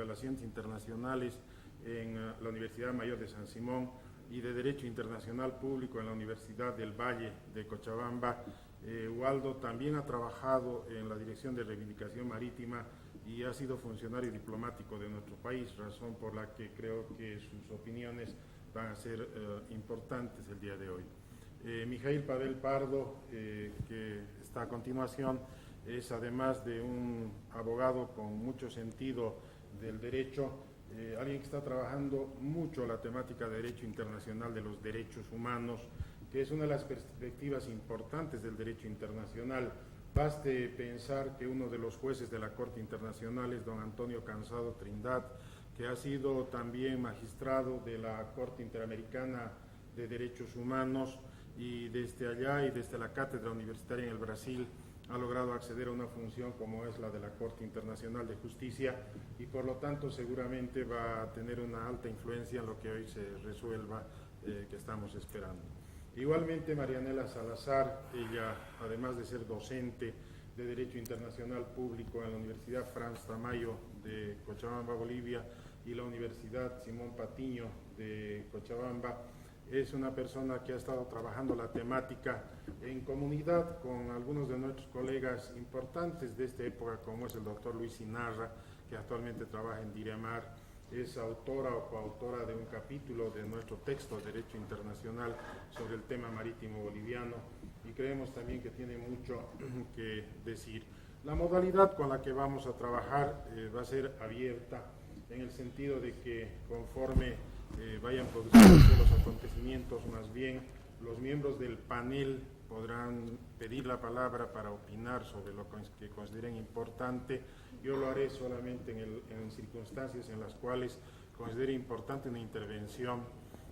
Relaciones Internacionales en la Universidad Mayor de San Simón y de Derecho Internacional Público en la Universidad del Valle de Cochabamba. Waldo también ha trabajado en la Dirección de Reivindicación Marítima y ha sido funcionario diplomático de nuestro país, razón por la que creo que sus opiniones van a ser importantes el día de hoy. Mijail Pavel Pardo, que está a continuación, es además de un abogado con mucho sentido del derecho, alguien que está trabajando mucho la temática de derecho internacional de los derechos humanos, que es una de las perspectivas importantes del derecho internacional. Baste pensar que uno de los jueces de la Corte Internacional es don Antonio Cansado Trindad, que ha sido también magistrado de la Corte Interamericana de Derechos Humanos y desde allá y desde la Cátedra Universitaria en el Brasil ha logrado acceder a una función como es la de la Corte Internacional de Justicia y por lo tanto seguramente va a tener una alta influencia en lo que hoy se resuelva, que estamos esperando. Igualmente Marianela Salazar, ella además de ser docente de Derecho Internacional Público en la Universidad Franz Tamayo de Cochabamba, Bolivia, y la Universidad Simón Patiño de Cochabamba, es una persona que ha estado trabajando la temática en comunidad con algunos de nuestros colegas importantes de esta época, como es el doctor Luis Inarra, que actualmente trabaja en Diremar. Es autora o coautora de un capítulo de nuestro texto de Derecho Internacional sobre el tema marítimo boliviano y creemos también que tiene mucho que decir. La modalidad con la que vamos a trabajar va a ser abierta en el sentido de que conforme vayan produciéndose los acontecimientos, más bien los miembros del panel podrán pedir la palabra para opinar sobre lo que consideren importante. Yo lo haré solamente en circunstancias en las cuales considere importante una intervención.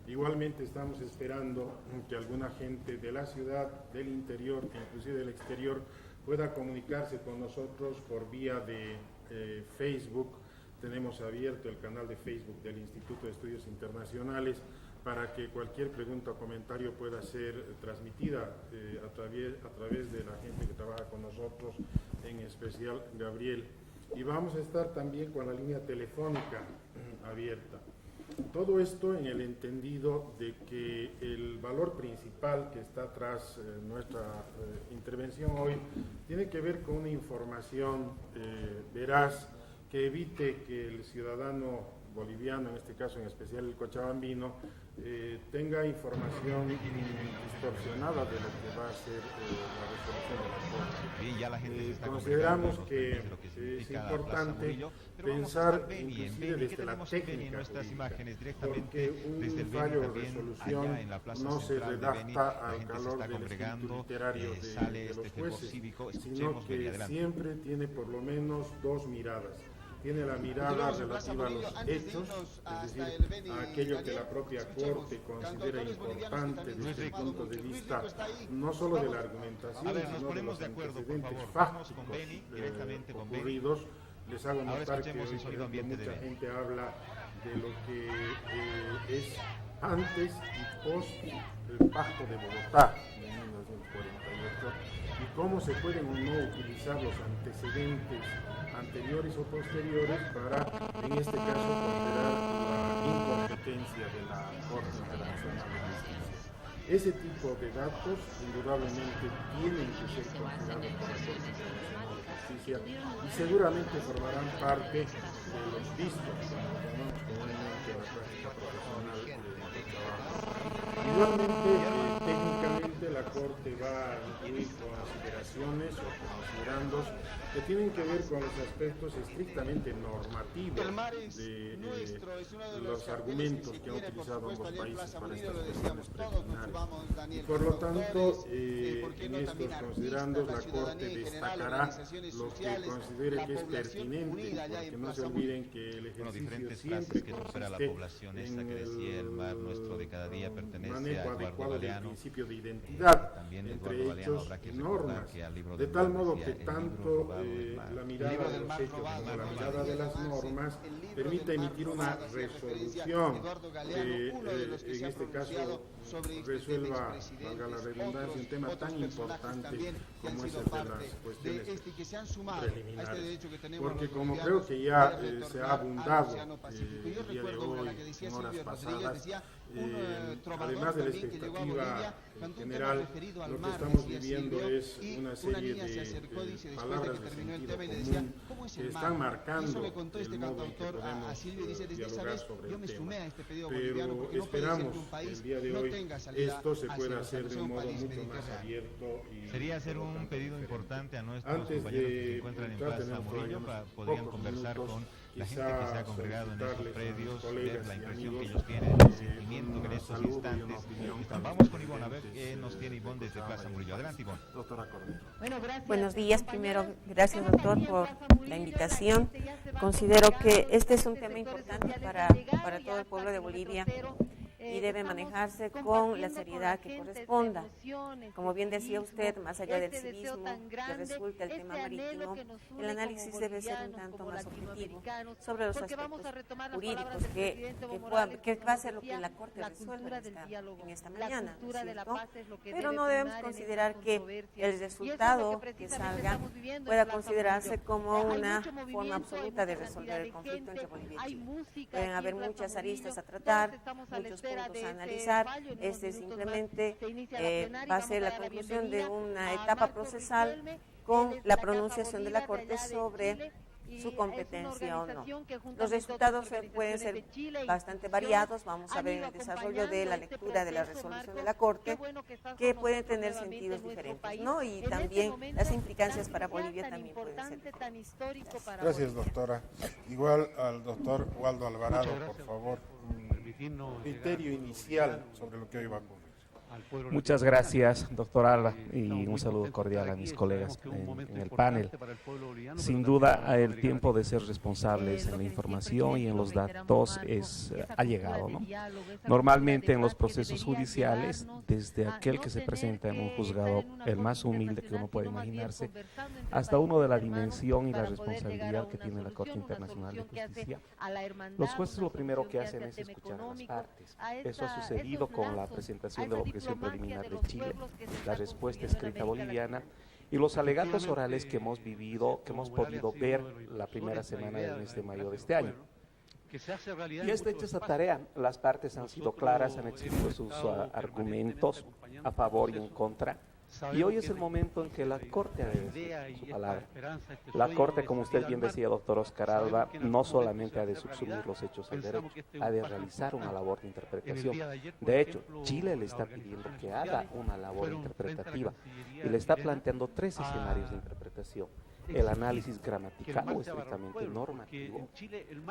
Igualmente estamos esperando que alguna gente de la ciudad, del interior, inclusive del exterior, pueda comunicarse con nosotros por vía de Facebook. Tenemos abierto el canal de Facebook del Instituto de Estudios Internacionales para que cualquier pregunta o comentario pueda ser transmitida a través de la gente que trabaja con nosotros, en especial Gabriel. Y vamos a estar también con la línea telefónica abierta. Todo esto en el entendido de que el valor principal que está tras nuestra intervención hoy tiene que ver con una información veraz que evite que el ciudadano boliviano, en este caso en especial el cochabambino, tenga información distorsionada de lo que va a ser la resolución de la Corte. Ya la gente consideramos que es importante pensar inclusive desde la técnica jurídica, porque un fallo o resolución no se redacta al calor del espíritu literario de los jueces, sino que siempre tiene por lo menos dos miradas. Tiene la mirada relativa a los hechos, es decir, a aquello que la propia Corte considera importante desde el punto de vista no solo de la argumentación, sino de los antecedentes fácticos ocurridos. Les hago notar que hoy, por ejemplo, mucha gente habla de lo que es antes y post el Pacto de Bogotá de 1948 y cómo se pueden o no utilizar los antecedentes anteriores o posteriores para, en este caso, considerar la incompetencia de la Corte Internacional de Justicia. Ese tipo de datos, indudablemente, tienen que ser considerados por la Corte Internacional de Justicia y seguramente formarán parte de los vistos, como llamamos comúnmente la práctica profesional de trabajo. Igualmente, técnicamente, la Corte va a incluir consideraciones o considerandos que tienen que ver con los aspectos estrictamente normativos de los argumentos que han utilizado ambos países para estas cuestiones preliminares. Y por lo tanto, en estos considerandos la Corte destacará lo que considere que es pertinente, porque no se olviden que el ejercicio siempre que supera la población esta que decía el mar nuestro de cada día pertenece manejo a Eduardo adecuado del Galeano. principio de identidad complejidad también entre Eduardo Galeano, hechos habrá que y recordar normas, que al libro de del tal mar modo decía, que el libro tanto robado del mar. la mirada de los hechos como la mirada de las normas permite emitir una resolución que en este caso resuelva, valga la redundancia, un tema tan importante como es el de las cuestiones preliminares. Porque como creo que ya se ha abundado el día de hoy, en horas pasadas, además de la expectativa general, lo que estamos viviendo es una serie de palabras de sentido común que están marcando el modo en que podemos dialogar sobre el tema. Pero esperamos que el día de hoy esto se pueda hacer de un modo mucho más abierto. Sería hacer un pedido importante a nuestros compañeros que se encuentran en Plaza Murillo, podrían conversar con la gente que se ha congregado en esos predios, ver la impresión que ellos tienen, el sentimiento que en estos instantes están. Vamos con Ivonne a ver qué nos tiene Ivonne desde Plaza Murillo. Adelante, Ivonne. Doctora Cordero. Buenos días, primero gracias doctor por la invitación. Considero que este es un tema importante para todo el pueblo de Bolivia y debe manejarse con la seriedad que corresponda. Como bien decía usted, más allá del civismo que resulta el tema marítimo, el análisis debe ser un tanto más objetivo sobre los aspectos jurídicos que va a ser lo que la Corte resuelva en esta mañana, ¿no es cierto? Pero no debemos considerar que el resultado que salga pueda considerarse como una forma absoluta de resolver el conflicto entre Bolivia y Chile. Pueden haber muchas aristas a tratar, muchos puntos a analizar. Este simplemente va a ser la conclusión de una etapa procesal con la pronunciación de la Corte sobre su competencia o no. Los resultados pueden ser bastante variados. Vamos a ver en el desarrollo de la lectura de la resolución de la Corte que pueden tener sentidos diferentes, ¿no? Y también las implicancias para Bolivia también pueden ser diferentes. Gracias, doctora. Igual al doctor Waldo Alvarado, por favor, un criterio inicial sobre lo que hoy va a ocurrir. Muchas gracias, doctor Alba, y un saludo cordial a mis colegas en el panel. Sin duda, el tiempo de ser responsables en la información y en los datos ha llegado, ¿no? Normalmente en los procesos judiciales, desde aquel que se presenta en un juzgado, el más humilde que uno puede imaginarse, hasta uno de la dimensión y la responsabilidad que tiene la Corte Internacional de Justicia, los jueces lo primero que hacen es escuchar a las partes. Eso ha sucedido con la presentación de la objeción preliminar de Chile, la respuesta escrita boliviana y los alegatos orales que hemos podido ver la primera semana del mes de mayo de este año. Y está hecha esa tarea, las partes han sido claras, han expuesto sus argumentos a favor y en contra. Y hoy es el momento en que la Corte ha de decir su palabra. La Corte, como usted bien decía, doctor Oscar Alba, no solamente ha de subsumir los hechos al derecho, ha de realizar una labor de interpretación. De hecho, Chile le está pidiendo que haga una labor interpretativa y le está planteando 3 escenarios de interpretación. El análisis gramatical o estrictamente normativo,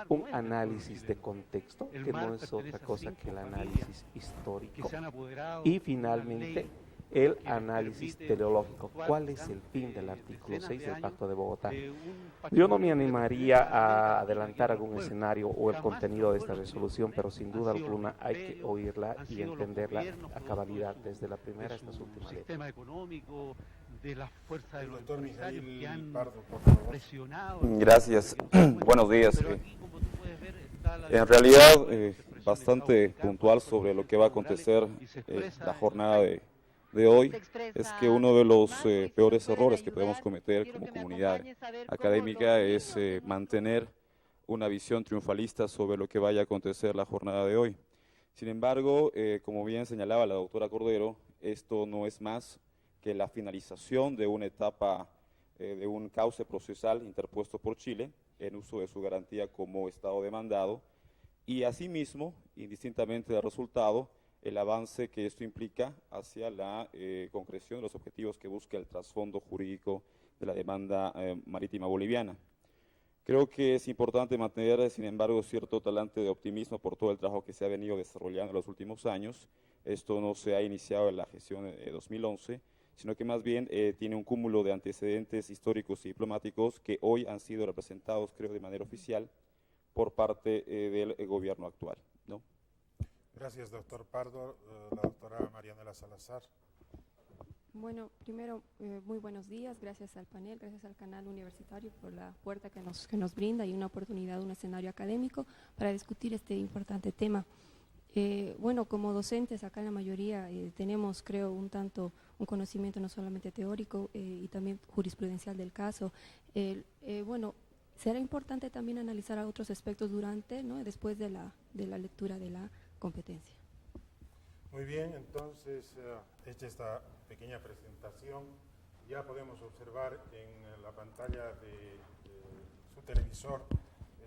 un análisis de contexto, que no es otra cosa que el análisis histórico, y finalmente el análisis teleológico. ¿Cuál es el fin del artículo 6 del Pacto de Bogotá? Yo no me animaría a adelantar algún escenario o el contenido de esta resolución, pero sin duda alguna hay que oírla y entenderla a cabalidad desde la primera hasta su última letra. El doctor Mijail Pardo, por favor. Gracias. Buenos días. En realidad, bastante puntual sobre lo que va a acontecer la jornada de hoy, es que uno de los peores errores que podemos cometer como comunidad académica es mantener una visión triunfalista sobre lo que vaya a acontecer la jornada de hoy. Sin embargo, como bien señalaba la doctora Cordero, esto no es más que la finalización de una etapa de un cauce procesal interpuesto por Chile en uso de su garantía como Estado demandado y asimismo, indistintamente del resultado, el avance que esto implica hacia la concreción de los objetivos que busca el trasfondo jurídico de la demanda marítima boliviana. Creo que es importante mantener, sin embargo, cierto talante de optimismo por todo el trabajo que se ha venido desarrollando en los últimos años. Esto no se ha iniciado en la gestión de 2011, sino que más bien tiene un cúmulo de antecedentes históricos y diplomáticos que hoy han sido representados, creo, de manera oficial por parte del gobierno actual, ¿no? Gracias, doctor Pardo. La doctora Marianela Salazar. Bueno, primero, muy buenos días, gracias al panel, gracias al canal universitario por la puerta que nos brinda y una oportunidad, un escenario académico para discutir este importante tema. Bueno, como docentes acá la mayoría tenemos, creo, un conocimiento no solamente teórico y también jurisprudencial del caso. Bueno, será importante también analizar otros aspectos durante, ¿no?, después de la lectura de la competencia. Muy bien, entonces, hecha esta pequeña presentación, ya podemos observar en la pantalla de su televisor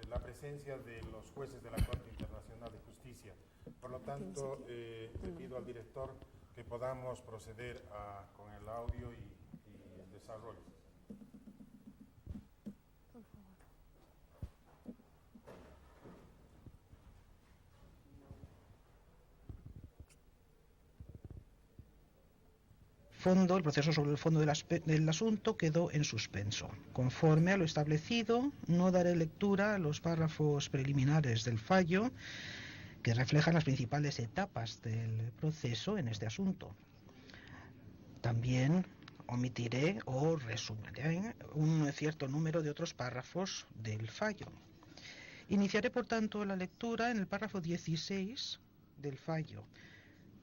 la presencia de los jueces de la Corte Internacional de Justicia. Por lo tanto, le pido al director que podamos proceder con el audio y el desarrollo. Por favor. El proceso sobre el fondo del asunto quedó en suspenso. Conforme a lo establecido, no daré lectura a los párrafos preliminares del fallo que reflejan las principales etapas del proceso en este asunto. También omitiré o resumiré un cierto número de otros párrafos del fallo. Iniciaré, por tanto, la lectura en el párrafo 16 del fallo.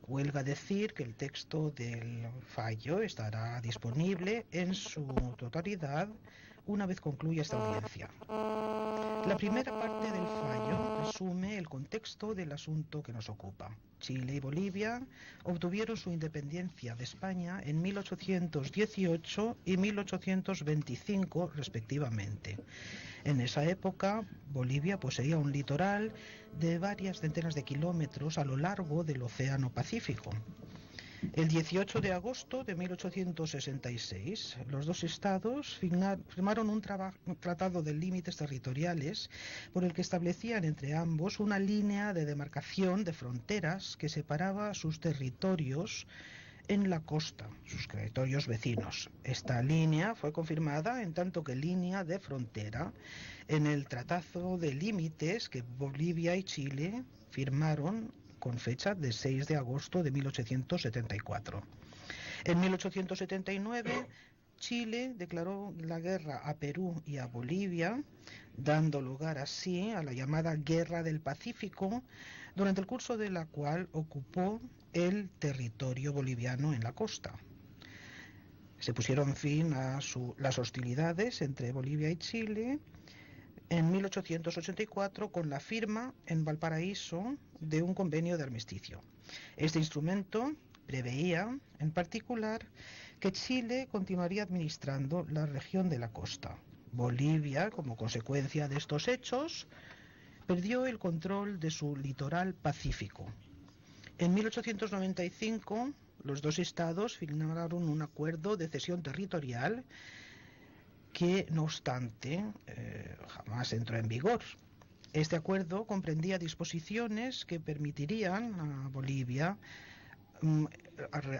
Huelga decir que el texto del fallo estará disponible en su totalidad una vez concluya esta audiencia. La primera parte del fallo resume el contexto del asunto que nos ocupa. Chile y Bolivia obtuvieron su independencia de España en 1818 y 1825 respectivamente. En esa época, Bolivia poseía un litoral de varias centenas de kilómetros a lo largo del Océano Pacífico. El 18 de agosto de 1866, los dos estados firmaron un tratado de límites territoriales por el que establecían entre ambos una línea de demarcación de fronteras que separaba sus territorios en la costa, sus territorios vecinos. Esta línea fue confirmada en tanto que línea de frontera en el Tratado de Límites que Bolivia y Chile firmaron con fecha de 6 de agosto de 1874. En 1879, Chile declaró la guerra a Perú y a Bolivia, dando lugar así a la llamada Guerra del Pacífico, durante el curso de la cual ocupó el territorio boliviano en la costa. Se pusieron fin a las hostilidades entre Bolivia y Chile en 1884 con la firma en Valparaíso de un convenio de armisticio. Este instrumento preveía, en particular, que Chile continuaría administrando la región de la costa. Bolivia, como consecuencia de estos hechos, perdió el control de su litoral pacífico. En 1895, los dos estados firmaron un acuerdo de cesión territorial que, no obstante, jamás entró en vigor. Este acuerdo comprendía disposiciones que permitirían a Bolivia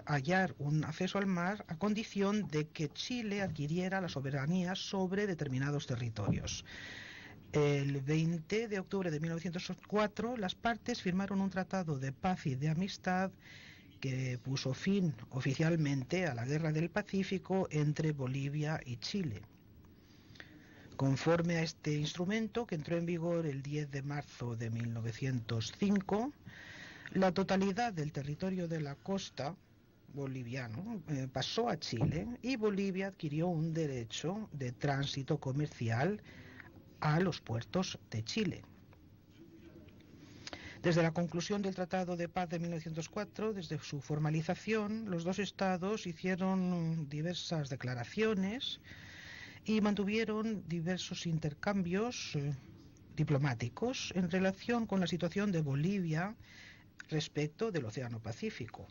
hallar un acceso al mar a condición de que Chile adquiriera la soberanía sobre determinados territorios. El 20 de octubre de 1904, las partes firmaron un tratado de paz y de amistad que puso fin oficialmente a la Guerra del Pacífico entre Bolivia y Chile. Conforme a este instrumento, que entró en vigor el 10 de marzo de 1905, la totalidad del territorio de la costa boliviano pasó a Chile y Bolivia adquirió un derecho de tránsito comercial a los puertos de Chile. Desde la conclusión del Tratado de Paz de 1904, desde su formalización, los dos estados hicieron diversas declaraciones y mantuvieron diversos intercambios diplomáticos en relación con la situación de Bolivia respecto del Océano Pacífico.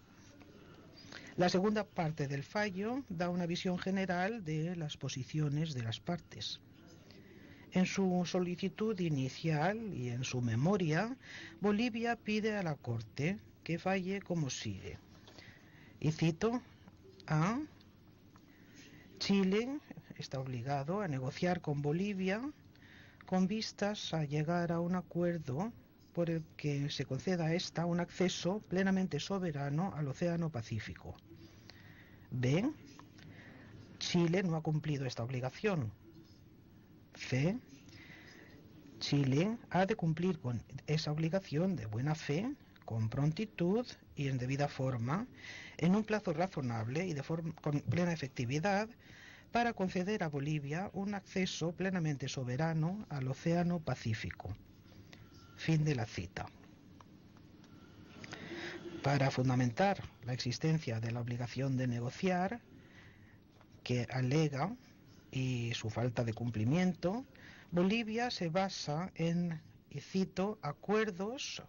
La segunda parte del fallo da una visión general de las posiciones de las partes. En su solicitud inicial y en su memoria, Bolivia pide a la Corte que falle como sigue. Y cito: A. Chile está obligado a negociar con Bolivia con vistas a llegar a un acuerdo por el que se conceda a esta un acceso plenamente soberano al Océano Pacífico. B. Chile no ha cumplido esta obligación. C. Chile ha de cumplir con esa obligación de buena fe, con prontitud y en debida forma, en un plazo razonable y con plena efectividad, para conceder a Bolivia un acceso plenamente soberano al Océano Pacífico. Fin de la cita. Para fundamentar la existencia de la obligación de negociar, que alega, y su falta de cumplimiento, Bolivia se basa en, y cito, acuerdos,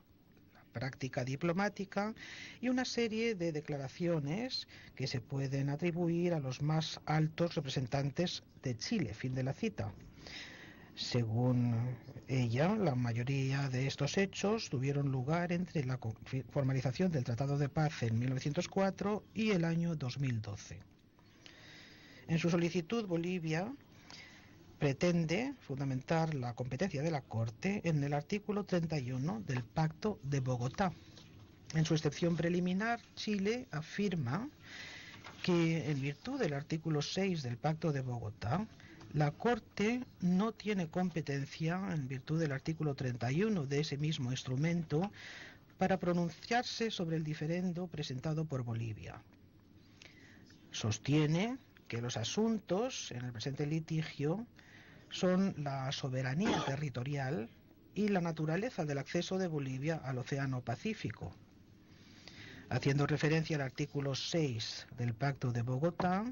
la práctica diplomática y una serie de declaraciones que se pueden atribuir a los más altos representantes de Chile. Fin de la cita. Según ella, la mayoría de estos hechos tuvieron lugar entre la formalización del Tratado de Paz en 1904 y el año 2012. En su solicitud, Bolivia pretende fundamentar la competencia de la Corte en el artículo 31 del Pacto de Bogotá. En su excepción preliminar, Chile afirma que, en virtud del artículo 6 del Pacto de Bogotá, la Corte no tiene competencia, en virtud del artículo 31 de ese mismo instrumento, para pronunciarse sobre el diferendo presentado por Bolivia. Sostiene que los asuntos en el presente litigio son la soberanía territorial y la naturaleza del acceso de Bolivia al Océano Pacífico. Haciendo referencia al artículo 6 del Pacto de Bogotá,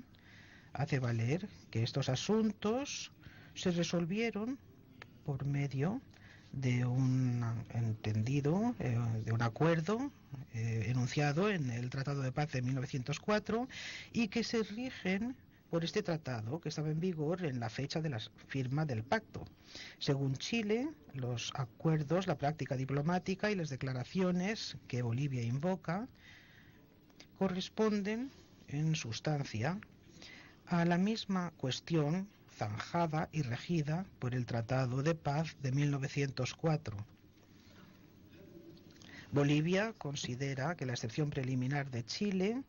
hace valer que estos asuntos se resolvieron por medio de un entendido, de un acuerdo enunciado en el Tratado de Paz de 1904 y que se rigen por este tratado que estaba en vigor en la fecha de la firma del pacto. Según Chile, los acuerdos, la práctica diplomática y las declaraciones que Bolivia invoca corresponden en sustancia a la misma cuestión zanjada y regida por el Tratado de Paz de 1904. Bolivia considera que la excepción preliminar de Chile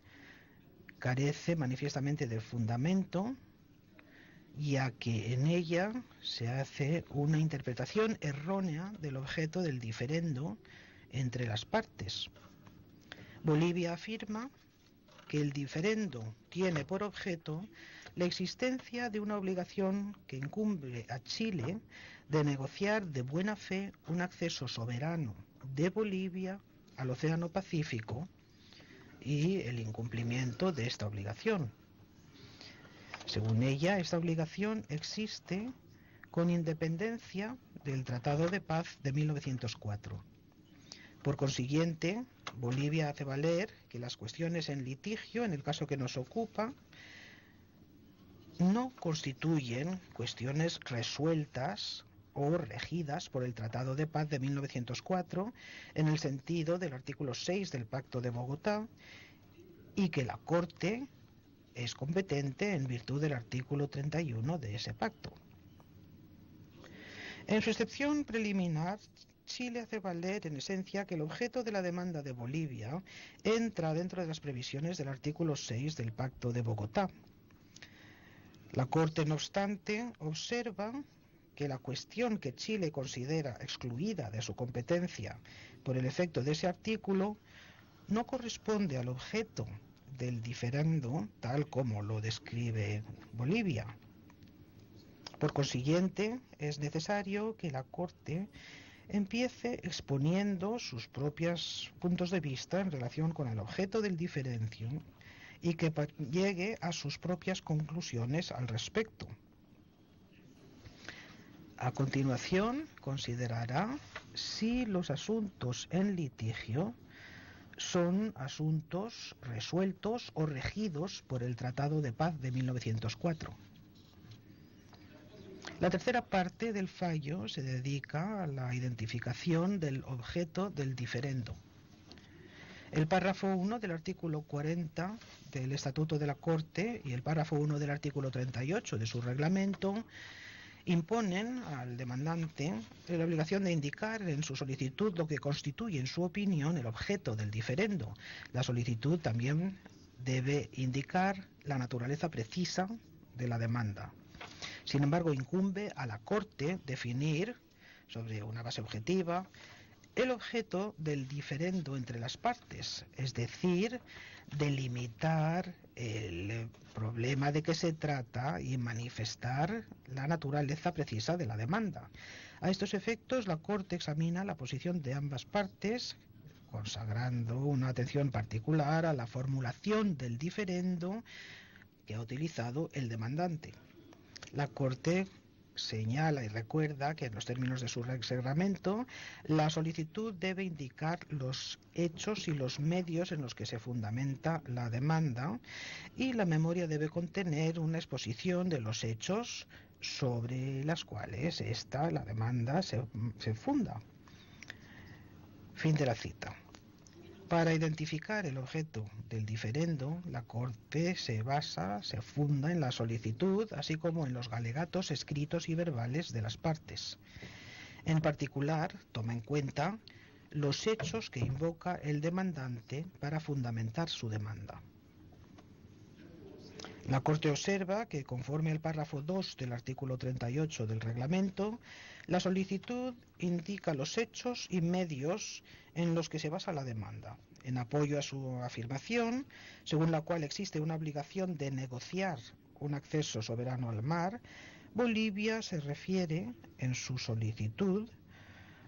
carece manifiestamente de fundamento, ya que en ella se hace una interpretación errónea del objeto del diferendo entre las partes. Bolivia afirma que el diferendo tiene por objeto la existencia de una obligación que incumbe a Chile de negociar de buena fe un acceso soberano de Bolivia al Océano Pacífico y el incumplimiento de esta obligación. Según ella, esta obligación existe con independencia del Tratado de Paz de 1904. Por consiguiente, Bolivia hace valer que las cuestiones en litigio, en el caso que nos ocupa, no constituyen cuestiones resueltas o regidas por el Tratado de Paz de 1904 en el sentido del artículo 6 del Pacto de Bogotá y que la Corte es competente en virtud del artículo 31 de ese pacto. En su excepción preliminar, Chile hace valer en esencia que el objeto de la demanda de Bolivia entra dentro de las previsiones del artículo 6 del Pacto de Bogotá. La Corte, no obstante, observa que la cuestión que Chile considera excluida de su competencia por el efecto de ese artículo no corresponde al objeto del diferendo tal como lo describe Bolivia. Por consiguiente, es necesario que la Corte empiece exponiendo sus propios puntos de vista en relación con el objeto del diferencio y que llegue a sus propias conclusiones al respecto. A continuación, considerará si los asuntos en litigio son asuntos resueltos o regidos por el Tratado de Paz de 1904. La tercera parte del fallo se dedica a la identificación del objeto del diferendo. El párrafo 1 del artículo 40 del Estatuto de la Corte y el párrafo 1 del artículo 38 de su reglamento imponen al demandante la obligación de indicar en su solicitud lo que constituye, en su opinión, el objeto del diferendo. La solicitud también debe indicar la naturaleza precisa de la demanda. Sin embargo, incumbe a la Corte definir, sobre una base objetiva, el objeto del diferendo entre las partes, es decir, delimitar el problema de que se trata y manifestar la naturaleza precisa de la demanda. A estos efectos, la Corte examina la posición de ambas partes, consagrando una atención particular a la formulación del diferendo que ha utilizado el demandante. La Corte señala y recuerda que en los términos de su reglamento, la solicitud debe indicar los hechos y los medios en los que se fundamenta la demanda, y la memoria debe contener una exposición de los hechos sobre las cuales la demanda se funda. Fin de la cita. Para identificar el objeto del diferendo, la Corte se funda en la solicitud, así como en los alegatos escritos y verbales de las partes. En particular, toma en cuenta los hechos que invoca el demandante para fundamentar su demanda. La Corte observa que, conforme al párrafo 2 del artículo 38 del reglamento, la solicitud indica los hechos y medios en los que se basa la demanda. En apoyo a su afirmación, según la cual existe una obligación de negociar un acceso soberano al mar, Bolivia se refiere en su solicitud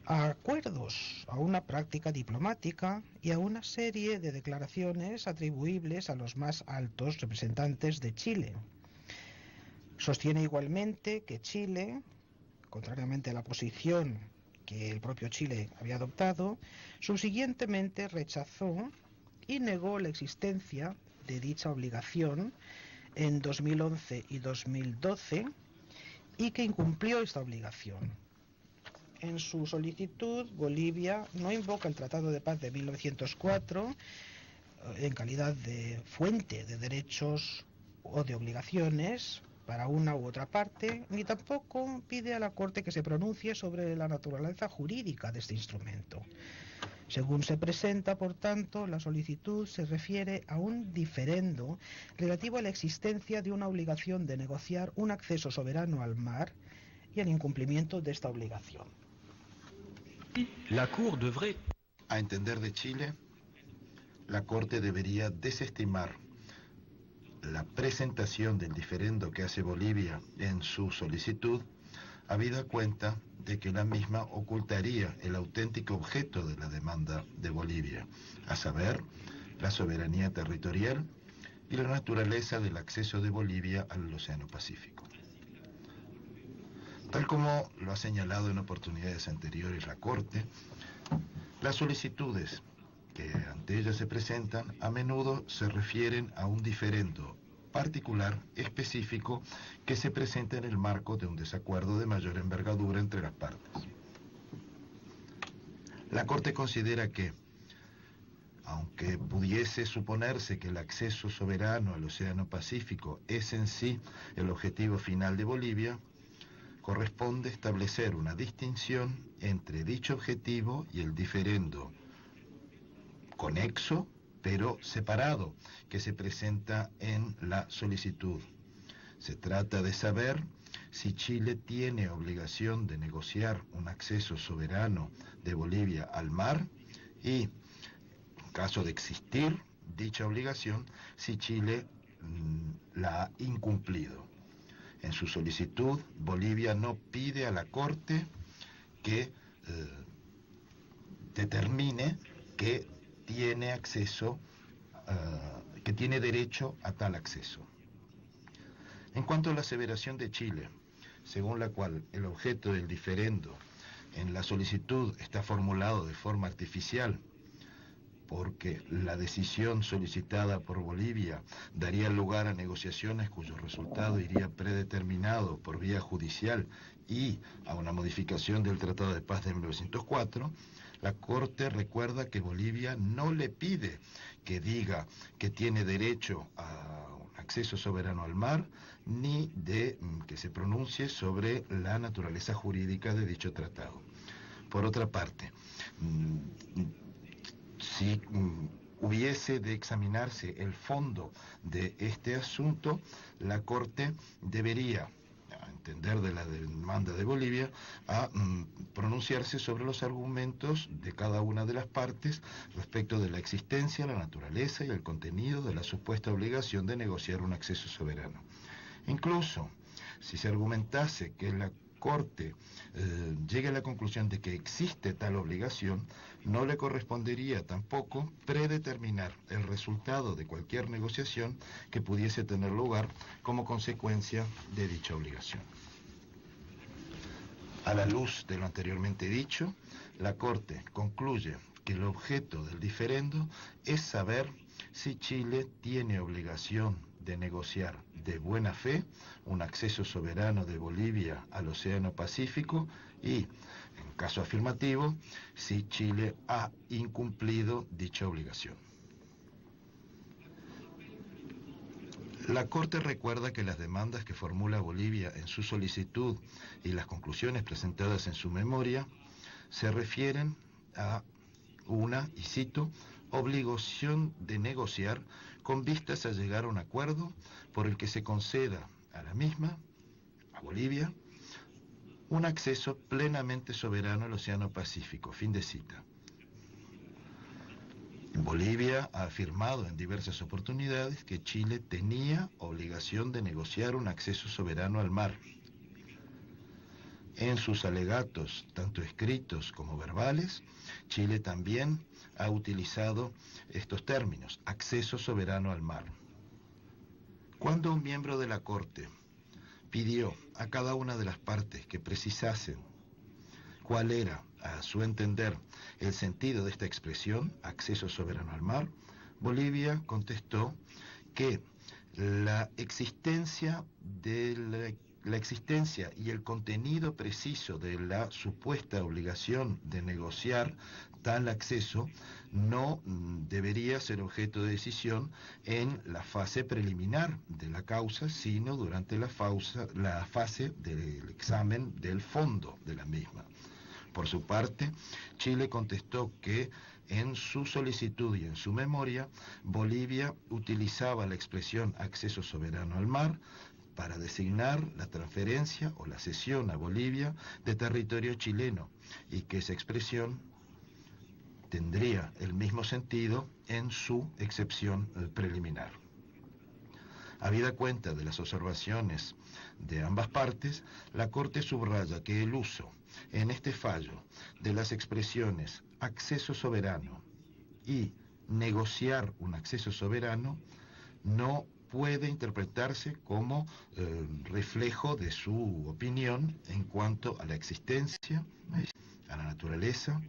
a acuerdos, a una práctica diplomática y a una serie de declaraciones atribuibles a los más altos representantes de Chile. Sostiene igualmente que Chile, contrariamente a la posición que el propio Chile había adoptado, subsiguientemente rechazó y negó la existencia de dicha obligación en 2011 y 2012 y que incumplió esta obligación. En su solicitud, Bolivia no invoca el Tratado de Paz de 1904 en calidad de fuente de derechos o de obligaciones para una u otra parte, ni tampoco pide a la Corte que se pronuncie sobre la naturaleza jurídica de este instrumento. Según se presenta, por tanto, la solicitud se refiere a un diferendo relativo a la existencia de una obligación de negociar un acceso soberano al mar y al incumplimiento de esta obligación. A entender de Chile, la Corte debería desestimar la presentación del diferendo que hace Bolivia en su solicitud, habida cuenta de que la misma ocultaría el auténtico objeto de la demanda de Bolivia, a saber, la soberanía territorial y la naturaleza del acceso de Bolivia al Océano Pacífico. Tal como lo ha señalado en oportunidades anteriores la Corte, las solicitudes que ante ella se presentan a menudo se refieren a un diferendo particular, específico, que se presenta en el marco de un desacuerdo de mayor envergadura entre las partes. La Corte considera que, aunque pudiese suponerse que el acceso soberano al Océano Pacífico es en sí el objetivo final de Bolivia, corresponde establecer una distinción entre dicho objetivo y el diferendo conexo, pero separado, que se presenta en la solicitud. Se trata de saber si Chile tiene obligación de negociar un acceso soberano de Bolivia al mar y, en caso de existir dicha obligación, si Chile la ha incumplido. En su solicitud, Bolivia no pide a la Corte que determine que tiene acceso, que tiene derecho a tal acceso. En cuanto a la aseveración de Chile, según la cual el objeto del diferendo en la solicitud está formulado de forma artificial, porque la decisión solicitada por Bolivia daría lugar a negociaciones cuyo resultado iría predeterminado por vía judicial y a una modificación del Tratado de Paz de 1904, la Corte recuerda que Bolivia no le pide que diga que tiene derecho a un acceso soberano al mar, ni de que se pronuncie sobre la naturaleza jurídica de dicho tratado. Por otra parte, si hubiese de examinarse el fondo de este asunto, la Corte debería, a entender de la demanda de Bolivia, a pronunciarse sobre los argumentos de cada una de las partes respecto de la existencia, la naturaleza y el contenido de la supuesta obligación de negociar un acceso soberano. Incluso, si se argumentase que la Corte llegue a la conclusión de que existe tal obligación, no le correspondería tampoco predeterminar el resultado de cualquier negociación que pudiese tener lugar como consecuencia de dicha obligación. A la luz de lo anteriormente dicho, la Corte concluye que el objeto del diferendo es saber si Chile tiene obligación de negociar de buena fe un acceso soberano de Bolivia al Océano Pacífico y, en caso afirmativo, si Chile ha incumplido dicha obligación. La Corte recuerda que las demandas que formula Bolivia en su solicitud y las conclusiones presentadas en su memoria se refieren a una, y cito, obligación de negociar con vistas a llegar a un acuerdo por el que se conceda a la misma, a Bolivia, un acceso plenamente soberano al Océano Pacífico. Fin de cita. Bolivia ha afirmado en diversas oportunidades que Chile tenía obligación de negociar un acceso soberano al mar. En sus alegatos, tanto escritos como verbales, Chile también ha utilizado estos términos, acceso soberano al mar. Cuando un miembro de la Corte pidió a cada una de las partes que precisasen cuál era, a su entender, el sentido de esta expresión, acceso soberano al mar, Bolivia contestó que la existencia y el contenido preciso de la supuesta obligación de negociar tal acceso no debería ser objeto de decisión en la fase preliminar de la causa, sino durante la fase del examen del fondo de la misma. Por su parte, Chile contestó que en su solicitud y en su memoria, Bolivia utilizaba la expresión acceso soberano al mar para designar la transferencia o la cesión a Bolivia de territorio chileno, y que esa expresión tendría el mismo sentido en su excepción preliminar. Habida cuenta de las observaciones de ambas partes, la Corte subraya que el uso en este fallo de las expresiones acceso soberano y negociar un acceso soberano no puede interpretarse como reflejo de su opinión en cuanto a la existencia, a la naturaleza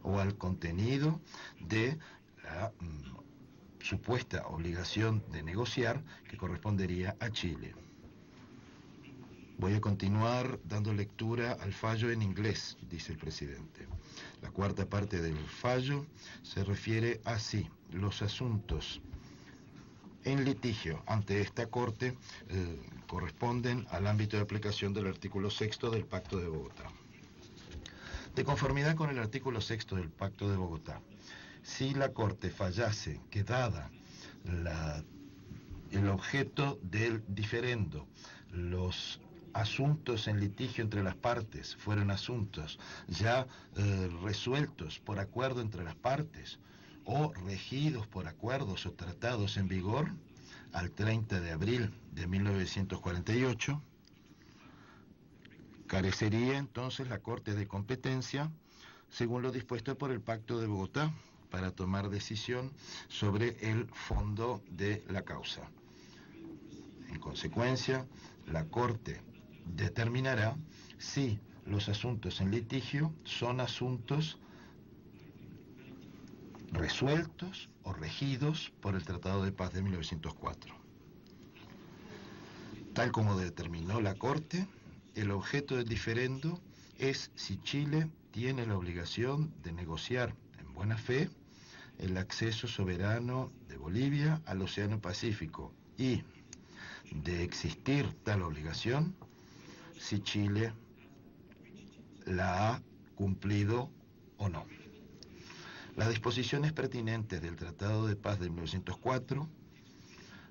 o al contenido de la supuesta obligación de negociar que correspondería a Chile. Voy a continuar dando lectura al fallo en inglés, dice el presidente. La cuarta parte del fallo se refiere así: los asuntos en litigio ante esta Corte corresponden al ámbito de aplicación del artículo 6 del Pacto de Bogotá. De conformidad con el artículo 6 del Pacto de Bogotá, si la Corte fallase que dada el objeto del diferendo, los asuntos en litigio entre las partes fueron asuntos ya resueltos por acuerdo entre las partes o regidos por acuerdos o tratados en vigor al 30 de abril de 1948, carecería entonces la Corte de competencia, según lo dispuesto por el Pacto de Bogotá, para tomar decisión sobre el fondo de la causa. En consecuencia, la Corte determinará si los asuntos en litigio son asuntos resueltos o regidos por el Tratado de Paz de 1904. Tal como determinó la Corte, el objeto del diferendo es si Chile tiene la obligación de negociar en buena fe el acceso soberano de Bolivia al Océano Pacífico y, de existir tal obligación, si Chile la ha cumplido o no. Las disposiciones pertinentes del Tratado de Paz de 1904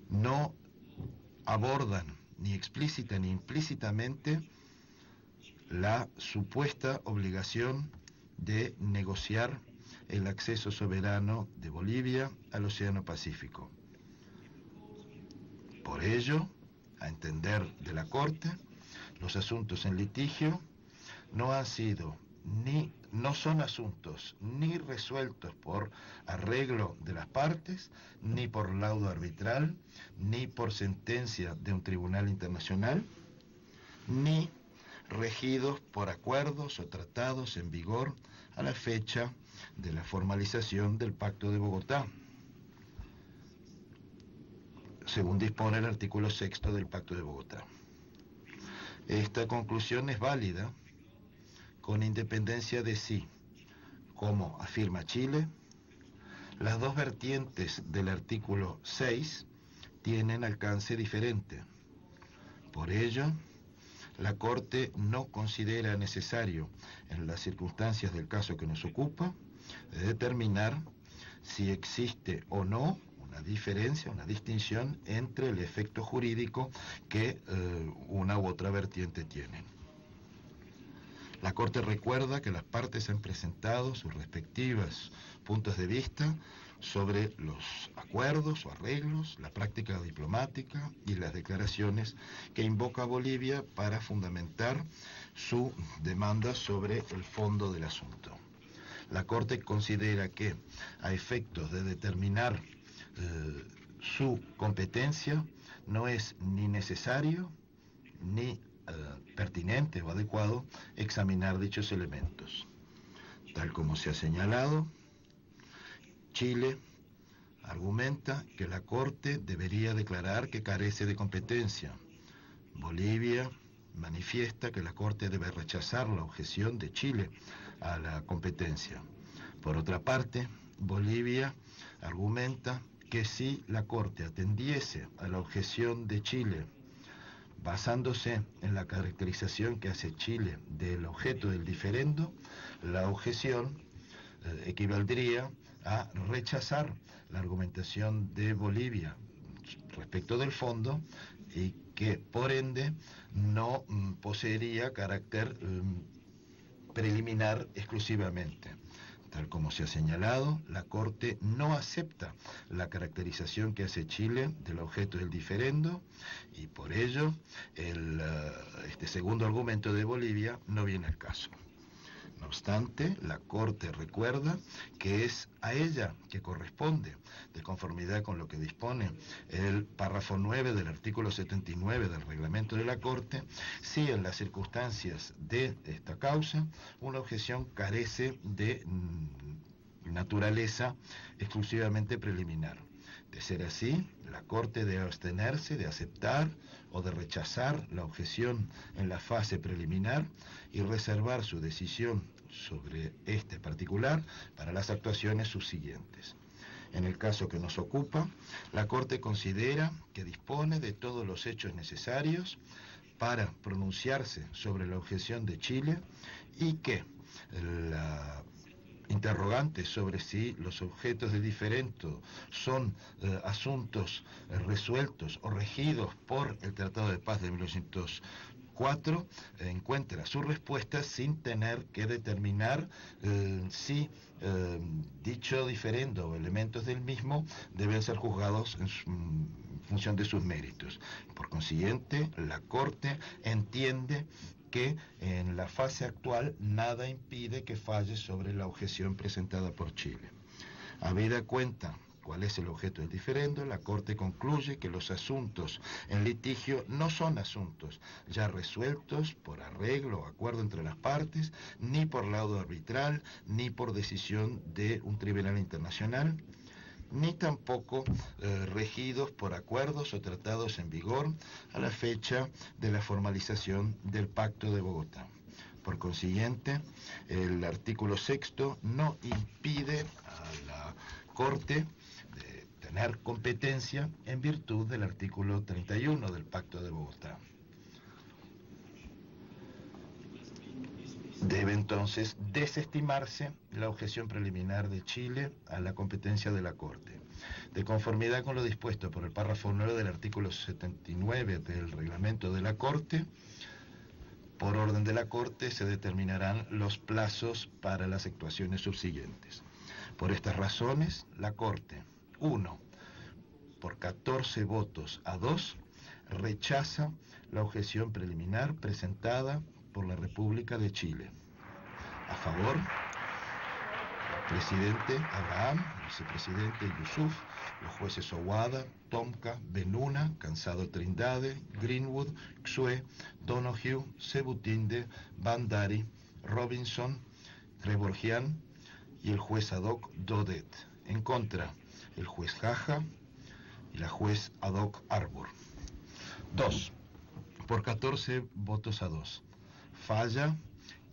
no abordan ni explícita ni implícitamente la supuesta obligación de negociar el acceso soberano de Bolivia al Océano Pacífico. Por ello, a entender de la Corte, los asuntos en litigio no son asuntos ni resueltos por arreglo de las partes, ni por laudo arbitral, ni por sentencia de un tribunal internacional, ni regidos por acuerdos o tratados en vigor a la fecha de la formalización del Pacto de Bogotá, según dispone el artículo 6 del Pacto de Bogotá. Esta conclusión es válida con independencia de si, como afirma Chile, las dos vertientes del artículo 6 tienen alcance diferente. Por ello, la Corte no considera necesario, en las circunstancias del caso que nos ocupa, determinar si existe o no una diferencia, una distinción entre el efecto jurídico que una u otra vertiente tiene. La Corte recuerda que las partes han presentado sus respectivos puntos de vista sobre los acuerdos o arreglos, la práctica diplomática y las declaraciones que invoca Bolivia para fundamentar su demanda sobre el fondo del asunto. La Corte considera que, a efectos de determinar su competencia, no es ni necesario ni pertinente o adecuado examinar dichos elementos. Tal como se ha señalado, Chile argumenta que la Corte debería declarar que carece de competencia. Bolivia manifiesta que la Corte debe rechazar la objeción de Chile a la competencia. Por otra parte, Bolivia argumenta que si la Corte atendiese a la objeción de Chile, basándose en la caracterización que hace Chile del objeto del diferendo, la objeción equivaldría a rechazar la argumentación de Bolivia respecto del fondo y que, por ende, no poseería carácter preliminar exclusivamente. Tal como se ha señalado, la Corte no acepta la caracterización que hace Chile del objeto del diferendo y por ello este segundo argumento de Bolivia no viene al caso. No obstante, la Corte recuerda que es a ella que corresponde, de conformidad con lo que dispone el párrafo 9 del artículo 79 del reglamento de la Corte, si en las circunstancias de esta causa una objeción carece de naturaleza exclusivamente preliminar. De ser así, la Corte debe abstenerse de aceptar o de rechazar la objeción en la fase preliminar y reservar su decisión sobre este particular para las actuaciones subsiguientes. En el caso que nos ocupa, la Corte considera que dispone de todos los hechos necesarios para pronunciarse sobre la objeción de Chile y que la interrogante sobre si los objetos de diferendo son asuntos resueltos o regidos por el Tratado de Paz de 1904, encuentra su respuesta sin tener que determinar si dicho diferendo o elementos del mismo deben ser juzgados en función de sus méritos. Por consiguiente, la Corte entiende que en la fase actual nada impide que falle sobre la objeción presentada por Chile. Habida cuenta cuál es el objeto del diferendo, la Corte concluye que los asuntos en litigio no son asuntos ya resueltos por arreglo o acuerdo entre las partes, ni por laudo arbitral, ni por decisión de un tribunal internacional, ni tampoco regidos por acuerdos o tratados en vigor a la fecha de la formalización del Pacto de Bogotá. Por consiguiente, el artículo 6 no impide a la Corte tener competencia en virtud del artículo 31 del Pacto de Bogotá. Debe entonces desestimarse la objeción preliminar de Chile a la competencia de la Corte. De conformidad con lo dispuesto por el párrafo 9 del artículo 79 del reglamento de la Corte, por orden de la Corte se determinarán los plazos para las actuaciones subsiguientes. Por estas razones, la Corte, 1, por 14 votos a 2, rechaza la objeción preliminar presentada por la República de Chile. A favor, presidente Abraham, vicepresidente Yusuf, los jueces Owada, Tomka, Benuna, Cansado Trindade, Greenwood, Xue, Donoghue, Sebutinde, Bandari, Robinson, Gevorgian y el juez ad hoc Dodet. En contra, el juez Jaja y la juez ad hoc Arbor. 2. Por 14 votos a 2. Falla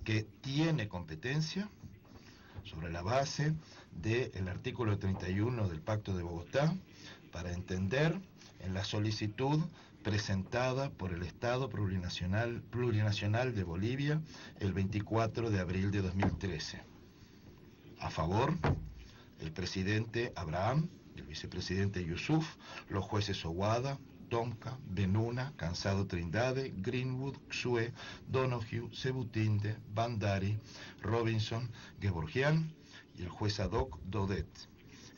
que tiene competencia sobre la base del artículo 31 del Pacto de Bogotá para entender en la solicitud presentada por el Estado Plurinacional de Bolivia el 24 de abril de 2013. A favor, el presidente Abraham, el vicepresidente Yusuf, los jueces Owada, Tomka, Benuna, Cansado Trindade, Greenwood, Xue, Donoghue, Sebutinde, Bandari, Robinson, Gevorgian y el juez ad hoc Dodet.